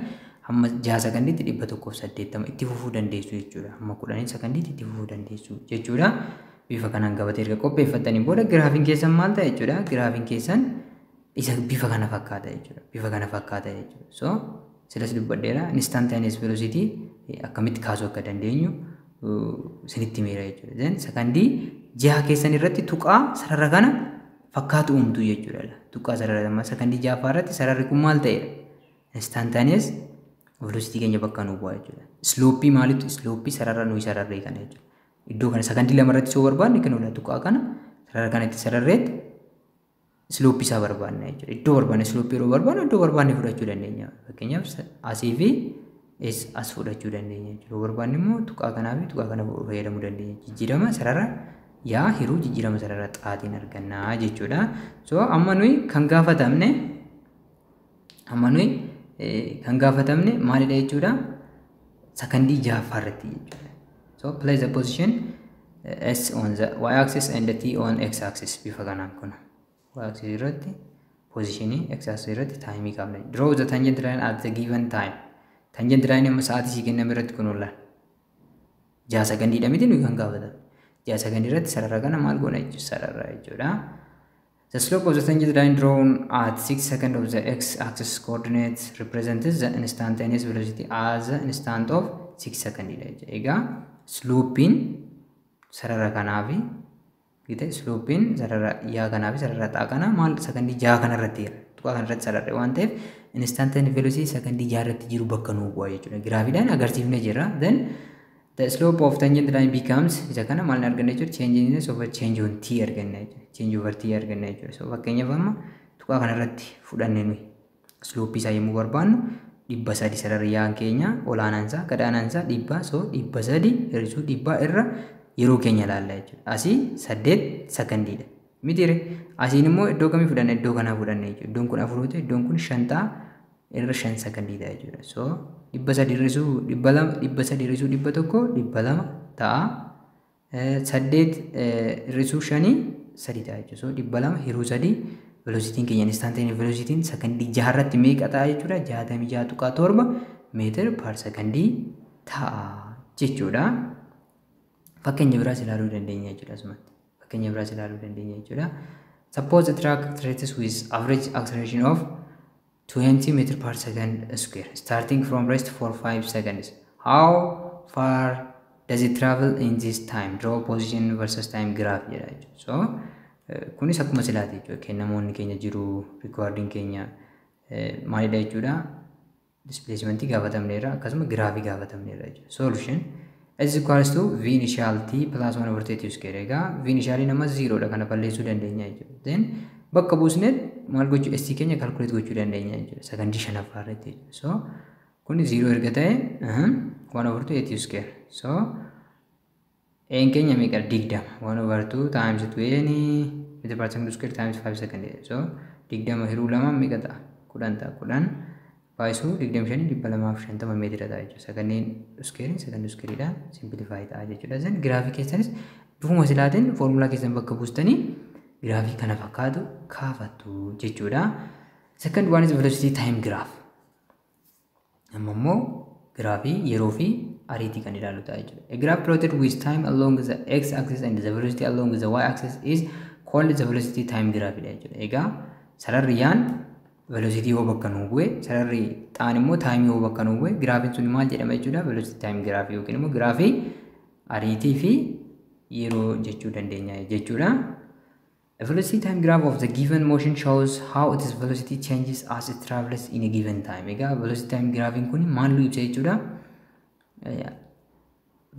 Speaker 1: amma 6 sekandiitti 180 itti fufuu dandeessu jechuudha. Amma 10 sekandiitti itti fufuu dandeessu jechuudha. Bifa kanaan gabatee erga qopheeffataniin booda giraafiin keessan maal ta'a jechuudha. Giraafiin keessan isa bifa kana fakkaata jechuudha. Bifa kana fakkaata jechuudha. So silas dubbadheera instantaneous velocity akkamitti kaasuu akka dandeenyu sinitti meera jechuudha. Then sakandii 6 keessan irratti tuqaa sarara kana fakkaatu uumtu jechuudha. Tuqaa sarara amma sakandii 6 irratti sararri kun maal ta'eera? Instantaneous velocity keenya bakka nuu bu'a jechuudha. Sloopii maalitu? Sloopii sarara nuyi sararree kana jechuudha. Iddoo kana sakandii 2 irratti soo barbaadne kan ola tuqaa kana sarara kanatti sararreetti sloopii isaa barbaadna jechuudha. Iddoo barbaadne sloopii yeroo barbaadne iddoo barbaadne fudhachuu dandeenya. Fakkeenyaaf asii fi S as fudhachuu dandeenya jechuudha. Barbaanne immoo tuqaa kanaa fi tuqaa kana fayyadamuu dandeenya. Jijjiirama sarara yaa hiruu jijjiirama sarara xaatiin argannaa jechuudha. So amma nuyi kan gaafatamne maalidha jechuudha? Sakandii ja'affaa irratti jechuudha. So place the position S on the y-axis and the T on x-axis bifa kanaan kun y-axis irratti positionii x-axis irratti time qabna. Draw the tangent line at the given time. Tangent line amma sa'aatii si kenname irratti kun oolan 6 sekondiidha miti nuyi kan gaafatamne. 6 sekondii irratti sarara kana maal goona jechuudha sarara jechuudha. The slope of the tangent line drawn at 6 seconds of the x-axis coordinates represents the instantaneous velocity as the instant of 6 seconds. Egaa slopein sarara kanaafi gite slopein sarara yaa kanaafi sarara xaa kana maal sekondii 6 kanarratti tuqaa kanarratti sararre waan ta'eef instantaneous velocity sekondii 6 irratti jiru bakka nuu bu'aa jechuudha. Giraafiidhaan agarsiifnee jirra. Then the slope of tangent line becomes isa kana maal arganna jechuudha change in over change on t arganna jechuudha. Change over t arganna jechuudha. So fakkeenyaaf amma tuqaa kanarratti fudhanne nuyi slope isaa yommuu barbaannu 300 sarara yaan keenya olaanaan isaa gadaanaan isaa 100 so 300 hir'isuu 100 irra yeroo keenya ilaalla jechuudha. Asii 8 sekondiidha. Mitire asiin immoo iddoo kamii fudhanne iddoo kanaa fudhanne jechuudha. Iddoon kun 4 ta'e iddoon kun 5 ta'a irra 5 sekondiidha jechuudha. So 300 hir'isuu 200 hir'isuu 100 ta'a. 8 hir'isuu 5 3 ta'a jechuudha. So 200 hir'uu 3 velocitiin keenya instantaneous velocitiin sekondii 6 irratti meeqa ta'a jechuudha? 66.7 meetir per sekondii ta'a jechuudha. Fakkeenya biraas ilaaluu dandeenya jechuudha asumatti. Fakkeenya biraas ilaaluu dandeenya jechuudha. Suppose the track traces with average acceleration of 20 meter per second square starting from rest for 5 seconds. How far does it travel in this time? Draw position versus time graph jedha jechuudha. So kunis akkuma silaati jechuudha. Kennamoonni keenya jiru recording keenya maalidha jechuudha. Displacement gaafatamneerra akkasuma graafii gaafatamneerra jechuudha. Solution is equals to v initial t plus 1 over t square. Egaa v initial nama 0 dha kana balleessuu dandeenya jechuudha. Then bakka buusneet maal gochuu st keenya calculate gochuu dandeenya jechuudha. Sekondii 5ffaa irratti jechuudha. So kun 0 erga ta'e 1 over 2 t square. So n keenya meeqa 20 1 over 2 times 20 meter per second square times 5 second. So 20 hiruu 2 meeqa ta'a 10 ta'a 10 baay'isuu 25,250 meetira ta'a jechuudha. Sekondii squareidhaan simplify ta'a jechuudha. Then giraafii keessanis bifuma silaatiin foormulaa keessan bakka buustanii giraafii kana fakkaatu kaafattu jechuudha. Second one is velocity time graph. Amma immoo giraafii yeroo fi ariitii kan ilaalu ta'a jechuudha. A graph plotted with time along the x-axis and the velocity along the y-axis is called the velocity time graph jechuudha. Egaa sararri yaan velocity yoo bakka nuu bu'e sararri xaan immoo time yoo bakka nuu bu'e giraafiin sun maal jedhama jechuudha? Velocity time graph yookiin immoo giraafii ariitii fi yeroo jechuu dandeenya jechuudha. A velocity time graph of the given motion shows how its velocity changes as it travels in a given time. Egaa velocity time graphing kun maal nu ibsa jechuudha?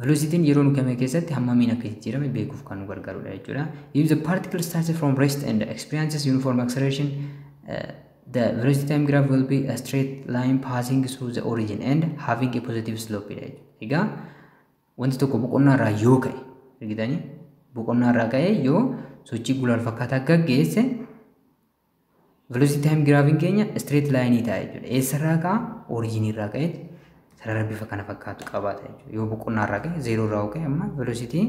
Speaker 1: Velocitiin yeroo nu kame keessatti hammamiin akka jijjiirame beekuuf kan nu gargaarudha jechuudha. If the particle starts from rest and experiences uniform acceleration, the velocity time graph will be a straight line passing through the origin and having a positive slope. Egaa wanti tokko boqonnaa irraa yoo ka'e argitanii boqonnaa irraa ka'e yoo sochii gulaal fakkaataa gaggeesse velocity time graphing keenya straight line ta'a jechuudha. Eessarraa ka'a? Origin irraa ka'e sarara bifa kana fakkaatu qabaata jechuudha. Yoo boqonnaa irraa ka'e 0 irraa ka'e amma velocity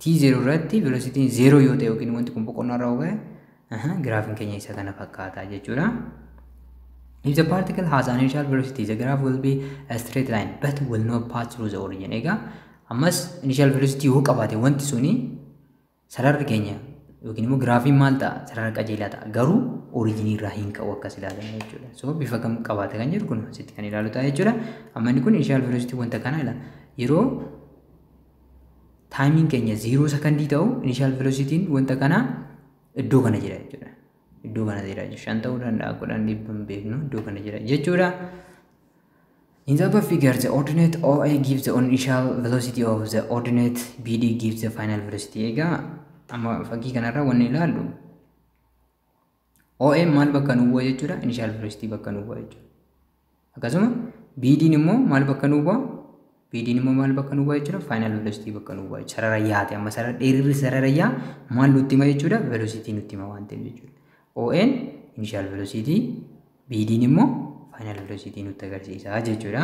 Speaker 1: t0 irratti velocity 0 yoo ta'e yookiin wanti kun boqonnaa irraa ka'e graphing keenya isa kana fakkaata jechuudha. If the particle has an initial velocity, the graph will be a straight line but will not pass through the origin. Egaa ammas initial velocity yoo qabaate wanti suni sararri keenya yookiin immoo giraafiin maal ta'a? Sarara qajeelaa ta'a. Garuu originii irraa hin ka'u akkas ilaalama jechuudha. So bifa kam qabaate kan jedhu kun asitti kan ilaalu ta'a jechuudha. Amma inni kun initial velocity wanta kana ilaala. Yeroo timing keenya 0 sekondii ta'u initial velocity'n wanta kana iddoo kana jira jechuudha. Iddoo kana jira jechuudha. 5 ta'uu danda'a 10 dhibban beeknu iddoo kana jira jechuudha. In the above figure, the ordinate OA gives the initial velocity of the ordinate BD gives the final velocity. Egaa amma fakkii kanarraa wanni ilaallu OA maal bakka nu bu'a jechuudha? Initial velocity bakka nu bu'a jechuudha. Akkasuma BD'n immoo maal bakka nuu bu'a? BD'n immoo maal bakka nuu bu'a jechuudha? Final velocity bakka nuu bu'a. Sarara yaate amma sarara dheerirri sarara yaa maal nutti hima jechuudha? Velocity nutti hima waan ta'eef jechuudha. ON initial velocity, BD'n immoo final velocity nutti agarsiisa jechuudha.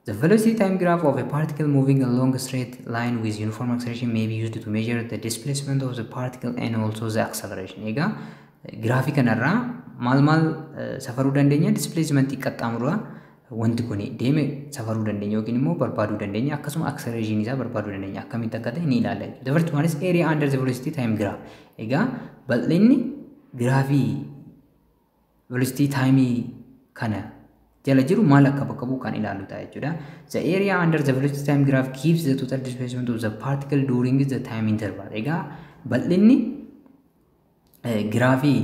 Speaker 1: The velocity time graph of a particle moving along a straight line with uniform acceleration may be used to measure the displacement of the particle and also the acceleration. Egaa graafii kanarraa maal safaruu dandeenya? Displacement qaxxaamurraa wanti kun deeme safaruu dandeenya yookiin immoo barbaaduu dandeenya, akkasuma acceleration isaa barbaaduu dandeenya. Akkamitti akka ta'e ni ilaalla. The first one is area under the velocity time graph. Egaa bal'inni graafii velocity time kana jala jiru maal akka bakka bu'u kan ilaallu ta'a jechuudha. The area under the velocity time graph gives the total displacement of the particle during the time interval. Egaa bal'inni graafii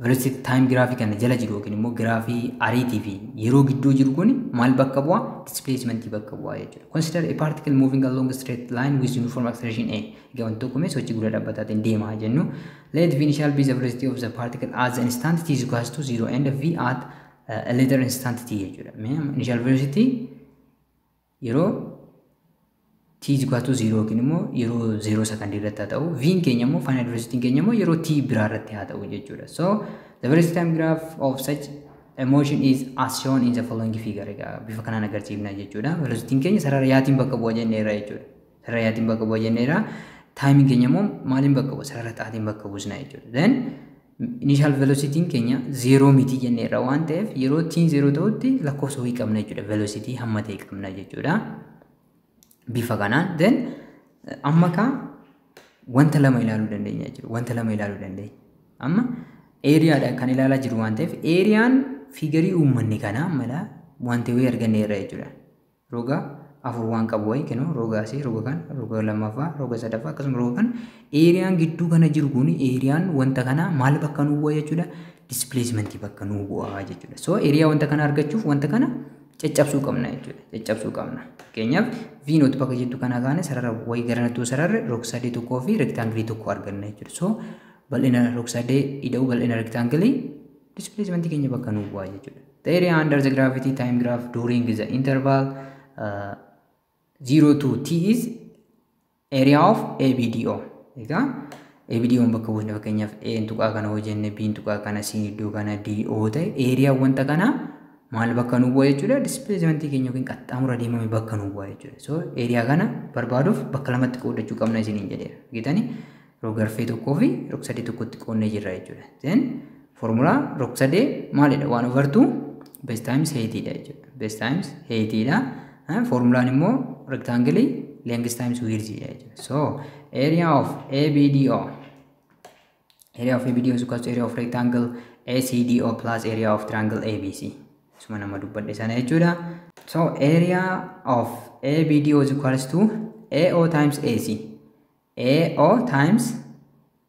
Speaker 1: velocity time graafii kana jala jiru yookiin immoo graafii ariitii fi yeroo gidduu jiru kun maal bakka bu'a? Displacement bakka bu'a jechuudha. Consider a particle moving along a straight line with uniform acceleration a. Egaa wanti tokko mee sochii guddaa dhaabbataatiin deemaa jennu. Let v initial be the velocity of the particle at the instant t is equals to 0 and v at a later instant t jechuudha. Initial velocity yeroo t is equal to 0 yookiin immoo yeroo 0 second irratti haa ta'u, v keenya immoo final velocity keenya immoo yeroo t biraa irratti haa ta'u jechuudha. So the velocity time graph of such a motion is as shown in the following figure. Egaa bifa kanaan agarsiifna jechuudha. Velocity keenya sarara yaatiin bakka bu'a jenneera jechuudha. Sarara yaatiin bakka bu'a jenneera. Time keenya immoo maaliin bakka bu'a? Sarara xaatiin bakka buusna jechuudha. Then initial velocity keenya 0 miti jenneera waan ta'eef yeroo t 0 ta'utti lakkoofsa wayii qabna jechuudha. Velocity hamma ta'e qabna jechuudha. Bifa kanaan then amma ka wanta lama ilaaluu dandeenya jechuudha. Wanta lama ilaaluu dandeenya. Amma areaadha kan ilaalaa jiru waan ta'eef areaan figarii uummanni kana mala wanta wayii arganneerra jechuudha. Roga afur waan qabu wayii kennu roga asii roga kan roga lammaffaa roga sadaffaa akkasuma roga kan areaan gidduu kana jiru kun areaan wanta kana maal bakka nuu bu'a jechuudha? Displacement bakka nuu bu'a jechuudha. So area wanta kana argachuuf wanta kana caccabsuu qabna jechuudha. Caccabsuu qabna. Fakkeenyaaf v noot bakka jettu kana kaane sarara wayii garanattuu sararri rog-sadee tokkoo fi rectangle tokko arganna jechuudha. So bal'ina rog-sadee ida'u bal'ina rectangle displacement keenya bakka nuu bu'a jechuudha. The area under the gravity time graph during the interval 0 to t is area of ABDO. Egaa ABDO bakka buusne fakkeenyaaf A tuqaa kana hojjenne B tuqaa kana C iddoo kana D O ta'e area wanta kana maal bakka nuu bu'a jechuudha? Displacement keenya yookiin qaxxaamura deemame bakka nuu bu'a jechuudha. So area kana barbaaduuf bakka lamatti qoodachuu qabna isiniin jedheera. Argitanii rog-arfee tokkoo fi rog-sadee tokkotti qoodnee jirra jechuudha. Then formula rog-sadee maalidha? 1/2 base times heightidha jechuudha. Base times heightidha. Formulaan immoo rectangle length times width jechuudha. So area of ABDO is equal to area of rectangle ACDO plus area of triangle ABC. Suma nama dubbadhe sana jechuudha. So area of ABDO is equals to AO times AC. AO times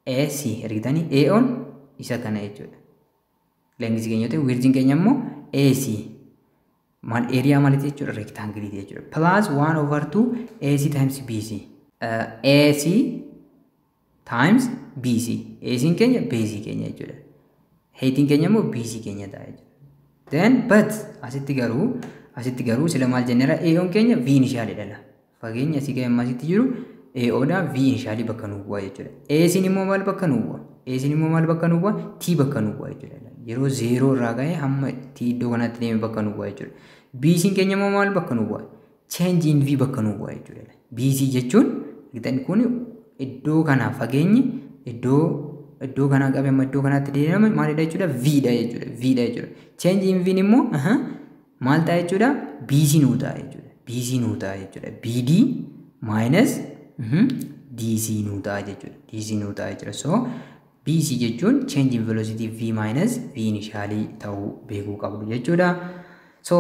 Speaker 1: AC. Argitanii AO'n isa kana jechuudha. Length keenya ta'e width keenya immoo AC. Maal area maalitti jechuudha? Rectangle jechuudha. Plus 1/2 AC times BC. AC times BC. AC keenya base keenya jechuudha. Height keenya immoo BC keenya ta'a jechuudha. Then but asitti garuu sila maal jenneera? AO keenya V initial dha. Fageenya asii ga'e asitti jiru AO dha V initial bakka nuu bu'a jechuudha. AC immoo maal bakka nuu bu'a? AC immoo maal bakka nuu bu'a? T bakka nuu bu'a jechuudha. Yeroo 0 irraa ga'e hamma T iddoo kanatti deeme bakka nuu bu'a jechuudha. BC keenya immoo maal bakka nuu bu'a? Change in V bakka nuu bu'a jechuudha. BC jechuun kun iddoo kana fageenyi iddoo kana qabe amma iddoo kanatti deemame maalidha jechuudha? V dha jechuudha. V dha jechuudha. Change in V immoo maal ta'a jechuudha? BC nuu ta'a jechuudha. BC nuu ta'a jechuudha. BD minus DC nuu ta'a jechuudha. DC nuu ta'a jechuudha. So BC jechuun change in velocity V minus V initially ta'uu beekuu qabdu jechuudha. So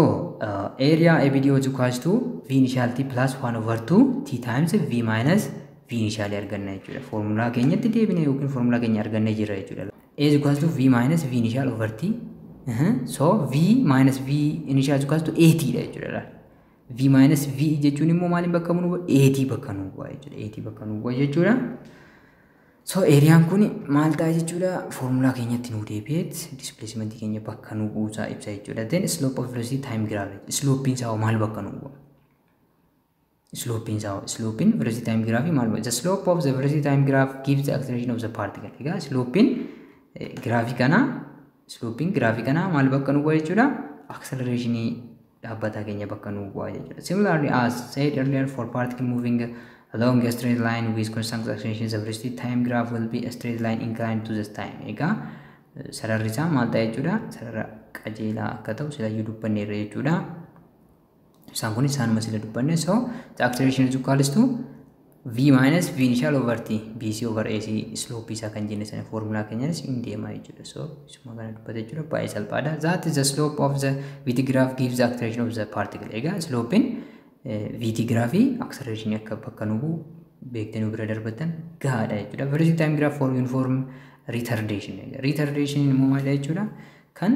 Speaker 1: area ABDO is equals to V initiality plus 1/2 T times V minus V initially arganna jechuudha. Formula keenyatti deebine yookiin formula keenya argannee jirra jechuudha. A is equals to V minus V initial over T. So V minus V initial is equals to AT dha jechuudha. V minus V jechuun immoo maaliin bakka nuu bu'a? AT bakka nuu bu'a jechuudha. AT bakka nuu bu'a jechuudha. So eriyaan kun maal ta'a jechuudha formulaa keenyatti nu deebi'eet displacement keenya bakka nu buusaa ibsa jechuudha. Then slope of velocity time graph. Slope isaa maal bakka nu bu'a? Slope velocity time graph maal bakka? The slope of the velocity time graph gives the acceleration of the particle. Egaa slope graph kana maal bakka nu bu'a jechuudha? Acceleration dhaabbata keenya bakka nu bu'a jechuudha. Similarly as said earlier for particle moving along a straight line with constant acceleration, the velocity time graph will be a straight line inclined to the time. Egaa sararri isaa maal ta'a jechuudha? Sarara qajeelaa akka ta'u sila dubbanneerra jechuudha. Isaan kun isaanuma sila dubbanne. So the acceleration is equal to v minus v initial over t bc over ac slope isaa kan jenne sana formula keenyas hin deema jechuudha. So isuma kana dubbate jechuudha baay'ee salphaadha. That is the slope of the vt graph gives the acceleration of the particle. Egaa slope vt graph acceleration akka bakka nu bu'u beektanii bira darbatan gahaadha jechuudha. Velocity time graph for uniform retardation. Retardation immoo maal jechuudha? Kan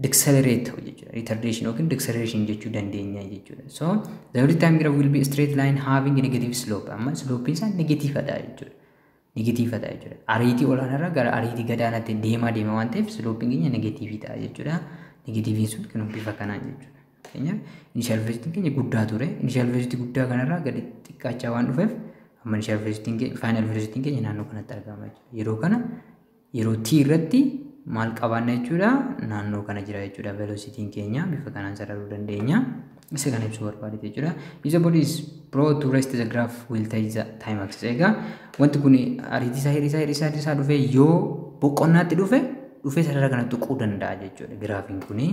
Speaker 1: decelerate ta'u jechuudha. Retardation yookiin deceleration jechuu dandeenya jechuudha. So the velocity time graph will be a straight line having a negative slope. Amma slope isaa negativeadha jechuudha. Negativeadha jechuudha. Ariitii olaanaarraa gara ariitii gadaanaatti deema waan ta'eef slope keenya negativeidha jechuudha. Negativiin sun kan bifa kanaan jechuudha. Initial velocity keenya guddaa ture. Initial velocity guddaa kanarraa gadi xiqqaachaa waan dhufeef amma initial velocity final velocity keenya naannoo kanatti argama jechuudha. Yeroo kana yeroo t irratti maal qabaanna jechuudha? Naannoo kana jira jechuudha. Velocity keenya bifa kanaan sararuu dandeenya. Isa kana ibsuu barbaade jechuudha. If the body is brought to rest, the graph will take the time axis. Egaa wanti kun ariitii isaa dhufee yoo boqonnaatti dhufee sarara kana tuquu danda'a jechuudha graafiin kuni.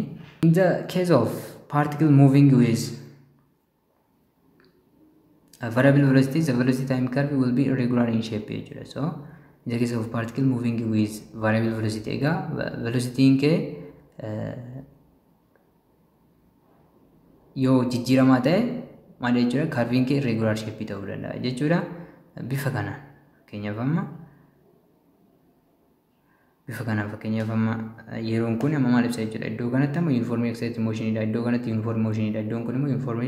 Speaker 1: In the case of particle moving with a variable velocity, the velocity time curve will be irregular in shape jechuudha. So in the case of particle moving with variable velocity, egaa velocity kee yoo jijjiiramaa ta'e maal jechuudha? Curving kee irregular shape ta'uu danda'a jechuudha. Bifa kanaan fakkeenyaaf amma yeroon kun amma maal ibsa jechuudha? Iddoo kanatti amma uniform accelerated motionidha. Iddoo kanatti uniform motionidha. Iddoon kun immoo uniform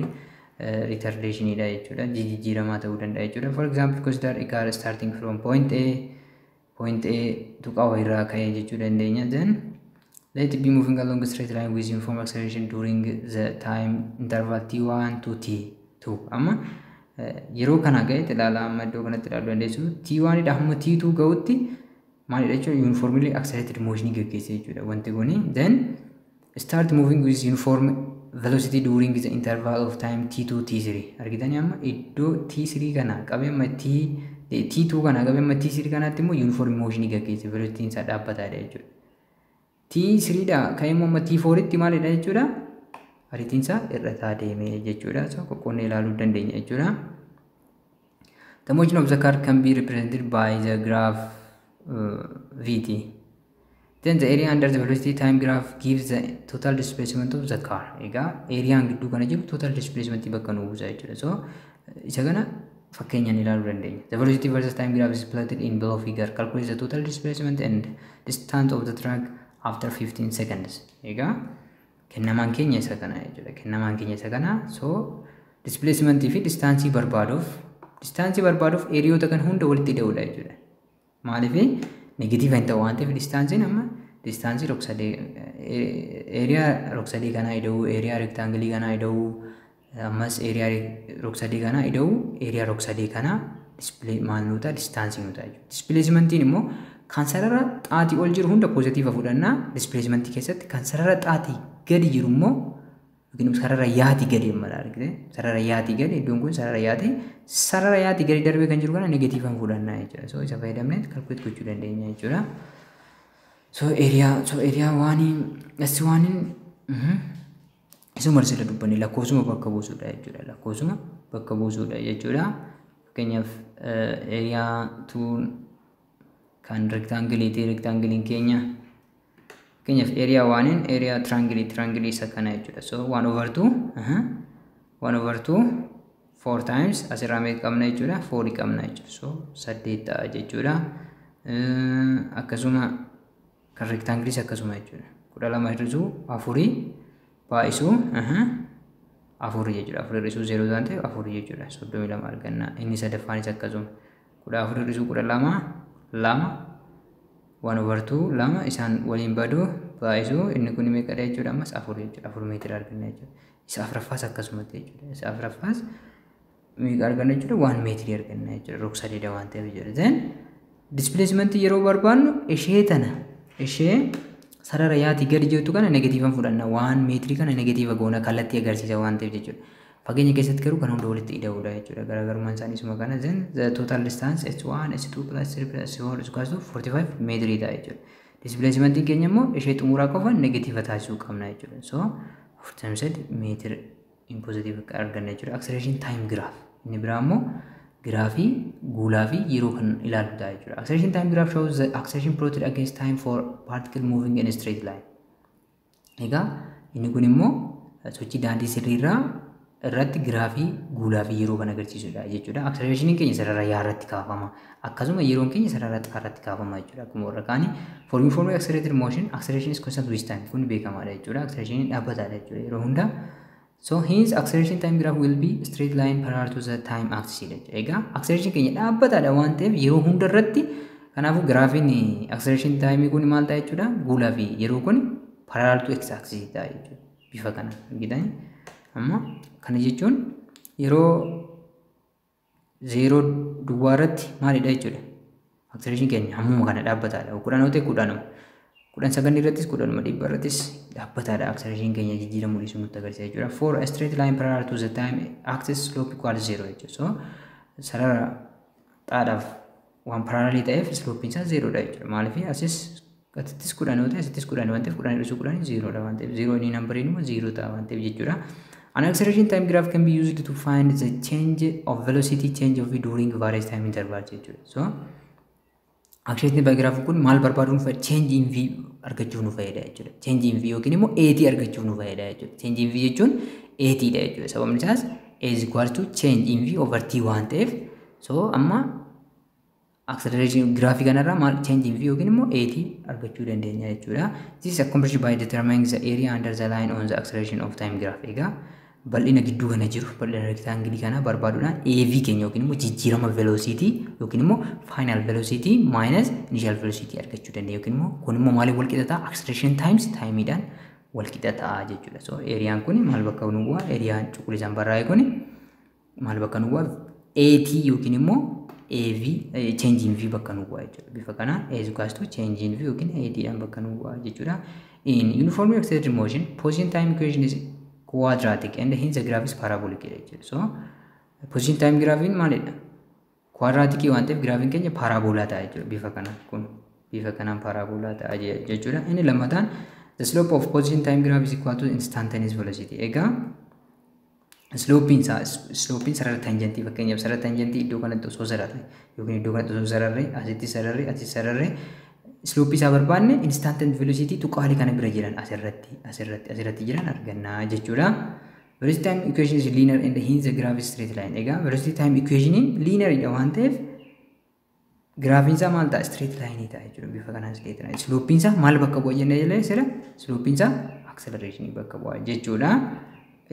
Speaker 1: retardationidha jechuudha. Jijjiiramaa ta'uu danda'a jechuudha. For example, consider a car starting from point A tuqaa irraa ka'ee jechuu dandeenya. Then let it be moving along a straight line with uniform acceleration during the time interval t1 to t2. Amma yeroo kana ga'e ilaala amma iddoo kanatti ilaaluu dandeessu. T1 dha hamma t2 ga'utti maal jechuudha? Uniformly accelerated motion gaggeessa jechuudha wanti kuni. Then start moving with uniform velocity during the interval of time t2 t3. Argitanii amma iddoo t3 kana qabee amma t2 kana qabee amma t3 kanaatti immoo uniform motion gaggeessa velocity isaa dhaabbataadha jechuudha. t3 dha ka'eemmoo amma t4 tti maalidha jechuudha? Ariitiin isaa irrataa deemee jechuudha. So qoqqoonnee ilaaluu dandeenya jechuudha. The motion of the car can be represented by the graph Vt. Then the area under the velocity time graph gives the total displacement of the car. Egaa eriyaan gidduu kana jiru total displacement bakka nu buusa jechuudha. So isa kana fakkeenyaan ilaaluu dandeenya. The velocity versus time graph is plotted in below figure. Calculate the total displacement and distance of the track after 15 seconds. Egaa kennamaan keenya isa kana jechuudha. Kennamaan keenya isa kana. So displacement fi distaansii barbaaduuf eriyoota kan hunda walitti hidhuudha jechuudha. Maaliif negative hin ta'u waan ta'eef distaansiin amma distaansii eriyaa rog-sadee kanaa ida'uu, eriyaa rectangle kanaa ida'uu, ammas eriyaa rog-sadee kanaa ida'uu, eriyaa rog-sadee kanaa maal nuuta distaansii nuuta jechuudha. Displacement immoo kan sarara xaatii ol jiru hunda positiiva fudhannaa. Displacement keessatti kan sarara xaatii gadi jiru immoo yookiin sarara yaatii gadi mala argite. Sarara yaatii gadi iddoon kun sarara yaatii gadi darbee kan jiru kana negatiivaan fudhannaa jechuudha. So isa fayyadamnee kalkuleet gochuu dandeenya jechuudha. So eriyaa waaniin isuma marsila dubbanne lakkoofsuma bakka buusuudha jechuudha. Fakkeenyaaf eriyaa tuun kan rectangle keenya fakkeenyaaf eriyaa waaniin eriyaa triangle isa kana jechuudha. So 1/2 4 times asirraa meeqa qabna jechuudha? 4 qabna jechuudha. So 8 ta'a jechuudha. Akkasuma kan rectangle akkasuma jechuudha. 12 hir'isuu 4 baay'isuu 4 jechuudha. 4 hir'isuu 0 waan ta'eef 4 jechuudha. 32 arganna. Inni sadaffaanis akkasuma kudha afur hir'isuu kudha lama 1/2 lama isaan waliin badu baay'isuu inni kun meeqadha jechuudha ammas 4 jechuudha 4 meetira arganna jechuudha isa afuraffaas akkasumatti jechuudha isa afuraffaas meeqa arganna jechuudha 1 meetira arganna jechuudha rog sadeeda waan ta'eef jechuudha then displacement yeroo barbaannu ishee sarara yaati gadi jirtu kana negatiivan fudhanna 1 meetira kana negatiiva goona kallattii agarsiisa waan ta'eef jechuudha fageenya keessatti garuu kan hunda walitti hidhuudha jechuudha garaagarummaan isaanii isuma kana then the total distance h1 h2 plus 3 plus 4 is equal to 45 meetira ta'a jechuudha displacement keenya immoo ishee xumuraa qofa negatiiva taasisuu qabna jechuudha so 43 meetira in positive arganna jechuudha acceleration time graph inni biraa immoo graafii guulaa fi yeroo kan ilaalu ta'a jechuudha acceleration time graph shows the acceleration plotted against time for particle moving in a straight line egaa inni kun immoo sochii daandii sirriirraa irratti graafii guulaa fi yeroo kan agarsiisudha jechuudha acceleration keenya sarara yaa irratti kaafama akkasuma yeroon keenya sarara xaa irratti kaafama jechuudha akkuma warra kaanii for uniformly accelerated motion acceleration is constant with time kun beekamaadha jechuudha acceleration dhaabbataadha jechuudha yeroo hunda so hence acceleration time graph will be straight line parallel to the time axis jechuudha egaa acceleration keenya dhaabbataadha waan ta'eef yeroo hunda irratti kanaafuu graafiin acceleration time kun maal ta'a jechuudha guulaa fi yeroo kun parallel to x axis ta'a jechuudha bifa kana argitanii amma kana jechuun yeroo 0 duwwaa irratti maalidha jechuudha acceleration keenya hammuma kana dhaabbataadha kudhan ta'e kudhan sagantii irrattis kudhanuma dhibba irrattis dhaabbataadha acceleration keenya jijjiiramuu dhiisuu nutti agarsiisa jechuudha for a straight line parallel to the time axis slope equals 0 jechuudha so sarara xaadhaaf waan parallel ta'eef slope isaa 0 dha jechuudha maaliif asittis kudhan ta'e asittis kudhan waan ta'eef kudhan dhiisuu kudhan 0 dha waan ta'eef 0 inni nambariin immoo 0 ta'a waan ta'eef jechuudha an acceleration time graph can be used to find the change of velocity change of v during various time intervals jechuudha so acceleration time graph kun maal barbaaduun change in v argachuuf nu fayyada jechuudha change in v yookiin immoo at argachuuf nu fayyada jechuudha change in v jechuun at dha jechuudha sababni isaas a is equal to change in v over t waan ta'eef so amma acceleration graphic kanarraa maal change in v yookiin immoo at argachuu dandeenya jechuudha this is accomplished by determining the area under the line on the acceleration of time graph egaa bal'ina gidduu kana jiru bal'ina rectangle kana barbaaduudhaan av keenya yookiin immoo jijjiirama velocity yookiin immoo final velocity minus initial velocity argachuu dandeenya yookiin immoo kun immoo maaliif wal qixa ta'a acceleration times timeidhaan wal qixa ta'a jechuudha so eriyaan kun maal bakka nu bu'a eriyaan cuquliisaan barraa'e kun maal bakka nu bu'a at yookiin immoo av change in v bakka nu bu'a jechuudha bifa kanaan as equals to change in v yookiin at dhaan bakka nu bu'a jechuudha in uniformly accelerated motion position time equation is quadratic and hence the graph is parabolic jechuudha so position time graph in maalidha quadratic waan ta'eef graphiin keenya parabola ta'a jechuudha bifa kanaan kun bifa kanaan parabola ta'a jechuudha inni lammataan the slope of position time graph is equal to instantaneous velocity egaa sloping sarara tangentii fakkeenyaaf sarara tangentii iddoo kanatti osoo sararre yookiin iddoo kanatti osoo sararre asitti sararre slope isaa barbaanne instantaneous velocity tuqaalii kana bira jiran asirratti jiran arganna jechuudha velocity time equation is linear and hence the graph is straight line egaa velocity time equation linear dha waan ta'eef graafiin isaa maal ta'a straight line ta'a jechuudha bifa kanaan straight line slope isaa maal bakka bu'a jennee jala sira slope isaa acceleration bakka bu'a jechuudha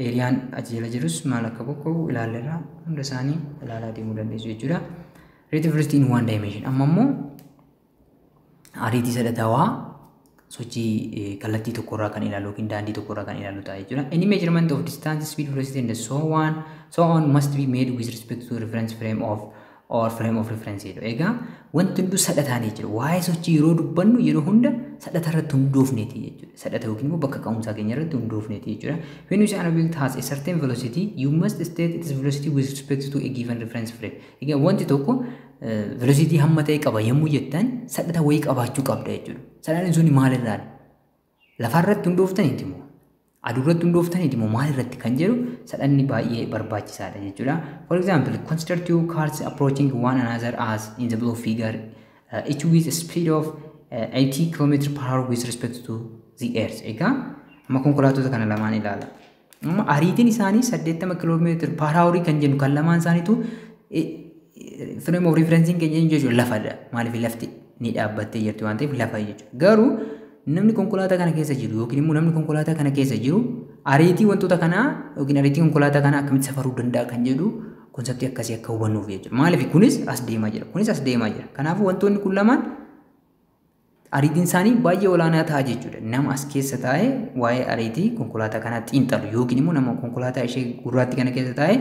Speaker 1: eriyaan achi jala jirus maal akka bakka bu'u ilaalleerra hunda isaanii ilaalaa deemuu dandeessu jechuudha relative velocity in one dimension amma immoo ariitii sadhatawaa sochii kallattii tokkorraa kan ilaalu yookiin daandii tokkorraa kan ilaalu ta'a jechuudha any measurement of distance speed velocity and so on must be made with respect to reference frame of or frame of reference jedhu egaa wanti hunduu sadhataan jechuudha waa'ee sochii yeroo dubbannu yeroo hunda sadhata irratti hundoofneeti jechuudha sadhata yookiin immoo bakka ka'umsaa keenya irratti hundoofneeti jechuudha when you say an object has a certain velocity you must state its velocity with respect to a given reference frame egaa wanti tokko velocity hamma ta'e qaba yommuu jettan sadhata wayii qabaachuu qabda jechuudha sadhatiin sun maalirraan lafarratti hundooftaniiti moo aduurratti hundooftaniiti moo maalirratti kan jedhu sadhanni baay'ee barbaachisaadha jechuudha for example consider two cars approaching one another as in the below figure each with a speed of 80 km/h with respect to the earth egaa amma konkolaattota kana lamaan ilaala amma ariitiin isaanii 80 km/h kan jennu kan lamaan isaaniitu frame of reference keenya jechuudha lafadha maaliif lafti ni dhaabbattee jirti waan ta'eef lafa jechuudha garuu namni konkolaataa kana keessa jiru yookiin immoo namni konkolaataa kana keessa jiru ariitii wantoota kanaa yookiin ariitii konkolaataa kanaa akkamitti safaruu danda'a kan jedhu konseptii akkasii akka hubannuuf jechuudha. Maaliif kunis as deemaa jira, kunis as deemaa jira. Kanaafuu wantoonni kun lamaan ariitiin isaanii baay'ee olaanaa ta'a jechuudha. Nama as keessa taa'ee waa'ee ariitii konkolaataa kanaa xiinxalu yookiin immoo nama konkolaataa ishee gurraattii kana keessa taa'ee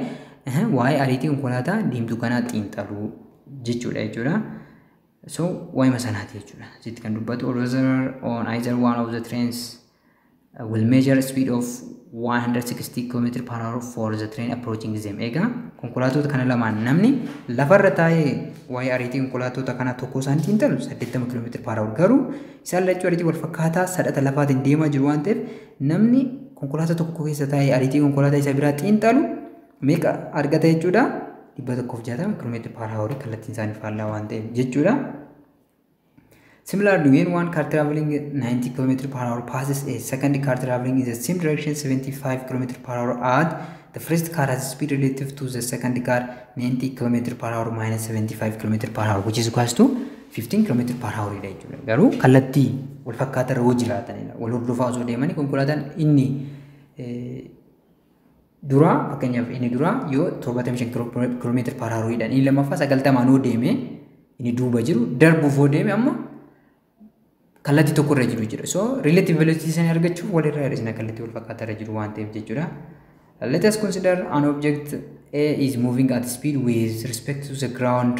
Speaker 1: waa'ee ariitii konkolaataa diimtuu kanaa xiinxalu jechuudha. So waa'ee masanaati jechuudha. Asitti kan dubbatu on either one of the trains will measure speed of 160 km/h for the train approaching them. Egaa konkolaattota kana lamaan namni lafarra taa'ee waa'ee ariitii konkolaattota kana tokko isaan xiinxalu 80 km/h garuu isaan lachuu ariitii wal fakkaataa sadhata lafaatiin deemaa jiru waan ta'eef namni konkolaataa tokko keessa taa'ee ariitii konkolaataa isa biraa xiinxalu meeqa argata jechuudha? 160 km/h kallattiin isaanii faallaa waan ta'eef jechuudha. Similarly, when one car traveling 90 km/h passes a second car traveling in the same direction 75 km/h at the first car has speed relative to the second car 90 km/h minus 75 km/h, which is equals to 15 km/h jechuudha. Garuu kallattii wal fakkaataa irra jiraatanidha. Wal hordofaa osoo deemanii konkolaataan inni dura fakkeenyaaf inni dura yoo 75 km/h dhaan inni lammaffaa 90 yoo deeme inni duuba jiru darbuuf yoo deeme amma kallattii tokko irra jiru jira. So relative velocity isanii argachuuf walirraa hir'isna kallattii wal fakkaataa irra jiru waan ta'eef jechuudha. Let us consider an object A is moving at speed with respect to the ground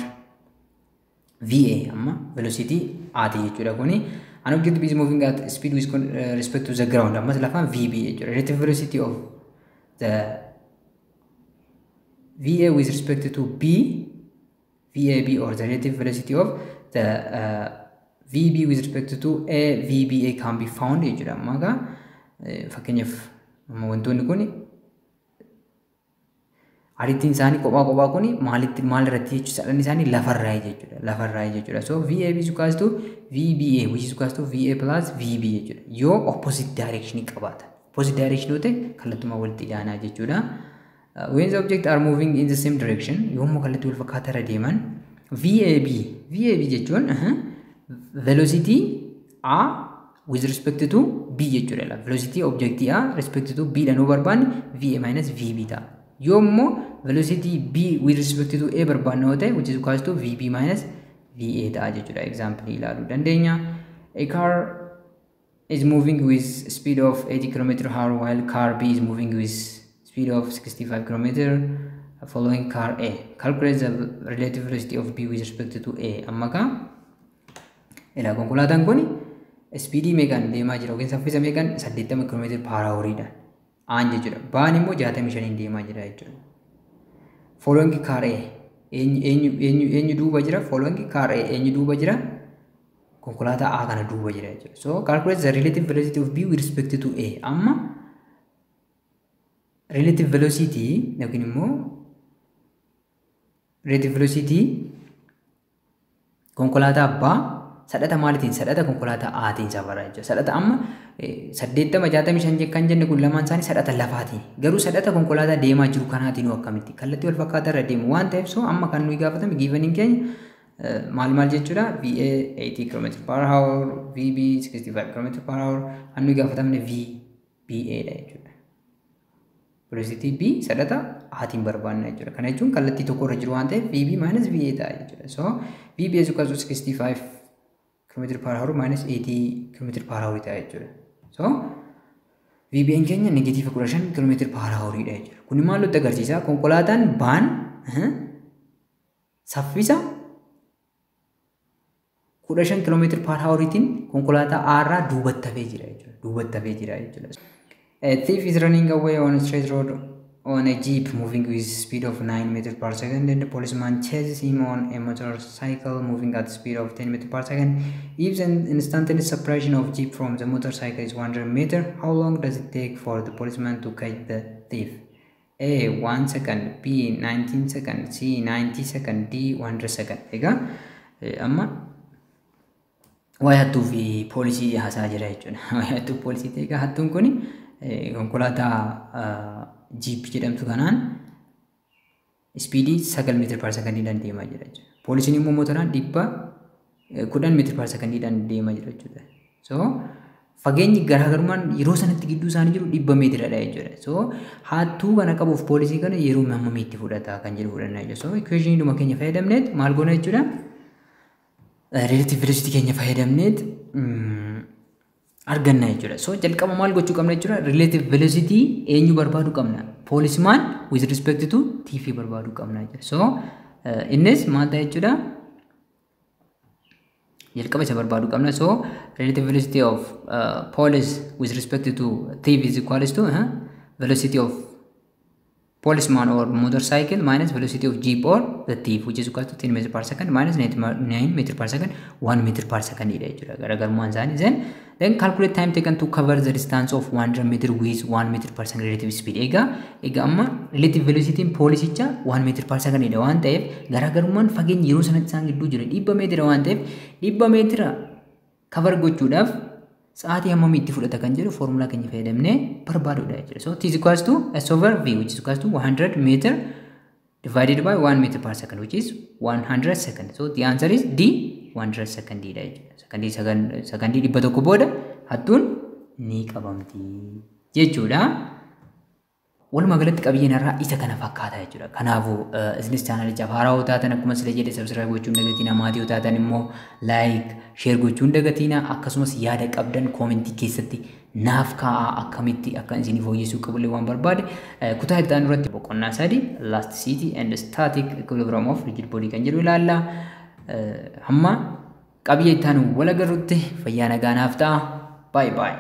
Speaker 1: VA. Amma velocity A jechuudha kuni. An object B is moving at speed with respect to the ground. Ammas lafaan VB jechuudha. Relative velocity of the VA with respect to B, VAB, or the relative velocity of the VB with respect to A, VBA can be found jechuudha. Amma fakkeenyaaf wantoonni kun ariitiin isaanii kophaa kun maal irratti jechuudha? Sadhan isaanii lafarraa jechuudha. So VAB is equals to VBA, which is equals to VA plus VB jechuudha. Yoo opposite direction qabaatan. Opposite direction yoo ta'e kallattuma walitti dhiyaanaa jechuudha. When the objects are moving in the same direction, yommuu kallattii wal fakkaataa irra deeman, VAB jechuun velocity A with respect to B jechuudha. Velocity object A respect to B dhaan barbaanne VA minus VB ta'a. Yommuu velocity B with respect to A barbaanne yoo ta'e, which is equals to VB minus VA ta'a jechuudha. Example ilaaluu dandeenya. A car is moving with speed of 80 km/h while car B is moving with speed of 65 km following car A. Calculate the relative velocity of B with respect to A. Amma ka ila konkolaataan kun speedii meeqaan deemaa jira yookiin saffisa meeqaan 80 km/h dhaan aan jechuudha. Baan immoo 65 deemaa jira jechuudha. Following car A eenyu duuba jira? Following car A eenyu duuba jira? Konkolaataa A kana duuba jira jechuudha. So calculate the relative velocity of B with respect to A. Amma relative velocity yookiin immoo relative velocity konkolaataa abbaa sadhata maalitiin? Sadhata konkolaataa Aatiin safaraa jechuudha. Sadhata amma 80-65 kan jenne kun lamaan isaanii sadhata lafaatiin. Garuu sadhata konkolaataa deemaa jiru kanaatiin akkamitti? Kallattii wal fakkaataa irra deemu waan ta'eef so amma kan nuyi gaafatame giivaniin keenya maal jechuudha? VA 80 km/h, VB 65 km/h, kan nuyi gaafatamne VBA dha jechuudha. Velocity B sadhata Aatiin barbaanna jechuudha. Kana jechuun kallattii tokko irra jiru waan ta'eef VB minus VA ta'a jechuudha. So VB is equals to 65 km/h minus 80 km/h ta'a jechuudha. So VB'n keenya negative 15 km/h dha jechuudha. Kun maal nutti agarsiisa? Konkolaataan baan saffisa 15 km/h tiin konkolaataa A irraa duubatti hafee jira jechuudha. A thief is running away on a straight road on a jeep moving with speed of 9 meters per second and the policeman chases him on a motorcycle moving at speed of 10 meters per second. If an instantaneous separation of jeep from the motorcycle is 100 meters, how long does it take for the policeman to catch the thief? A 1 second, B 19 seconds, C 90 seconds, D 100 seconds. Egaa amma waa'ee hattuu fi poolisii haasaa jira jechuudha. Waa'ee hattuu poolisii ta'e egaa hattuun kuni konkolaataa jeep jedhamtu kanaan speedii 9 meetira per sekondiidhaan deemaa jira jechuudha. Poolisiin immoo motoraan 10 meetira per sekondiidhaan deemaa jira jechuudha. So fageenyi garaagarummaan yeroo sanatti gidduu isaanii jiru 100 meetiradha jechuudha. So hattuu kana qabuuf poolisii kana yeroo hammamii itti fudhata kan jedhu fudhannaa jechuudha. So equation dhuma keenya fayyadamneet maal goona jechuudha? Relative velocity keenya fayyadamneet arganna jechuudha. So jalqaba maal gochuu qabna jechuudha? Relative velocity eenyu barbaaduu qabna? Policeman with respect to TV barbaaduu qabna jechuudha. So innis maal ta'a jechuudha? jalqaba isa barbaaduu qabna. So relative velocity of police with respect to thief is equals to velocity of policeman or motorcycle minus velocity of jeep or the thief, which is equal to 10 meters per second minus 9 meters per second 1 meter per second ida jechuudha. Garaagarummaan isaanii then calculate time taken to cover the distance of 100 meter with 1 meter per second relative speed. Egaa amma relative velocity poolisicha 1 meter per second ida waan ta'eef garaagarummaan fageenya yeroo sanatti isaan gidduu jira 100 meetira waan ta'eef 100 meetira cover gochuudhaaf sa'aatii hammamii itti fudhata kan jedhu formula keenya fayyadamnee barbaaduudha jechuudha. So t is equals to s over v, which is equals to 100 meter divided by 1 meter per second, which is 100 second. So the answer is D, 100 second dha jechuudha. Secondii 100 booda hattuun ni qabamti jechuudha. Walumaa galatti qabiyyeen irraa isa kana fakkaata jechuudha. Kanaafuu isinis chaanalichaaf haaraa taatan akkuma sila jedhe subscribe gochuun dagatina, maatii taatan immoo like share gochuun dagatina, akkasumas yaada qabdan koomentii keessatti naaf kaa'aa akkamitti akka isin fooyyessuu qabullee waan barbaade kutaa itti aanu irratti boqonnaa 3 elasticity and static equilibrium of rigid body kan jedhu ilaalla. Hamma qabiyyee itti aanu wal agarrutti fayyaa nagaa naaf ta'a. Bye bye.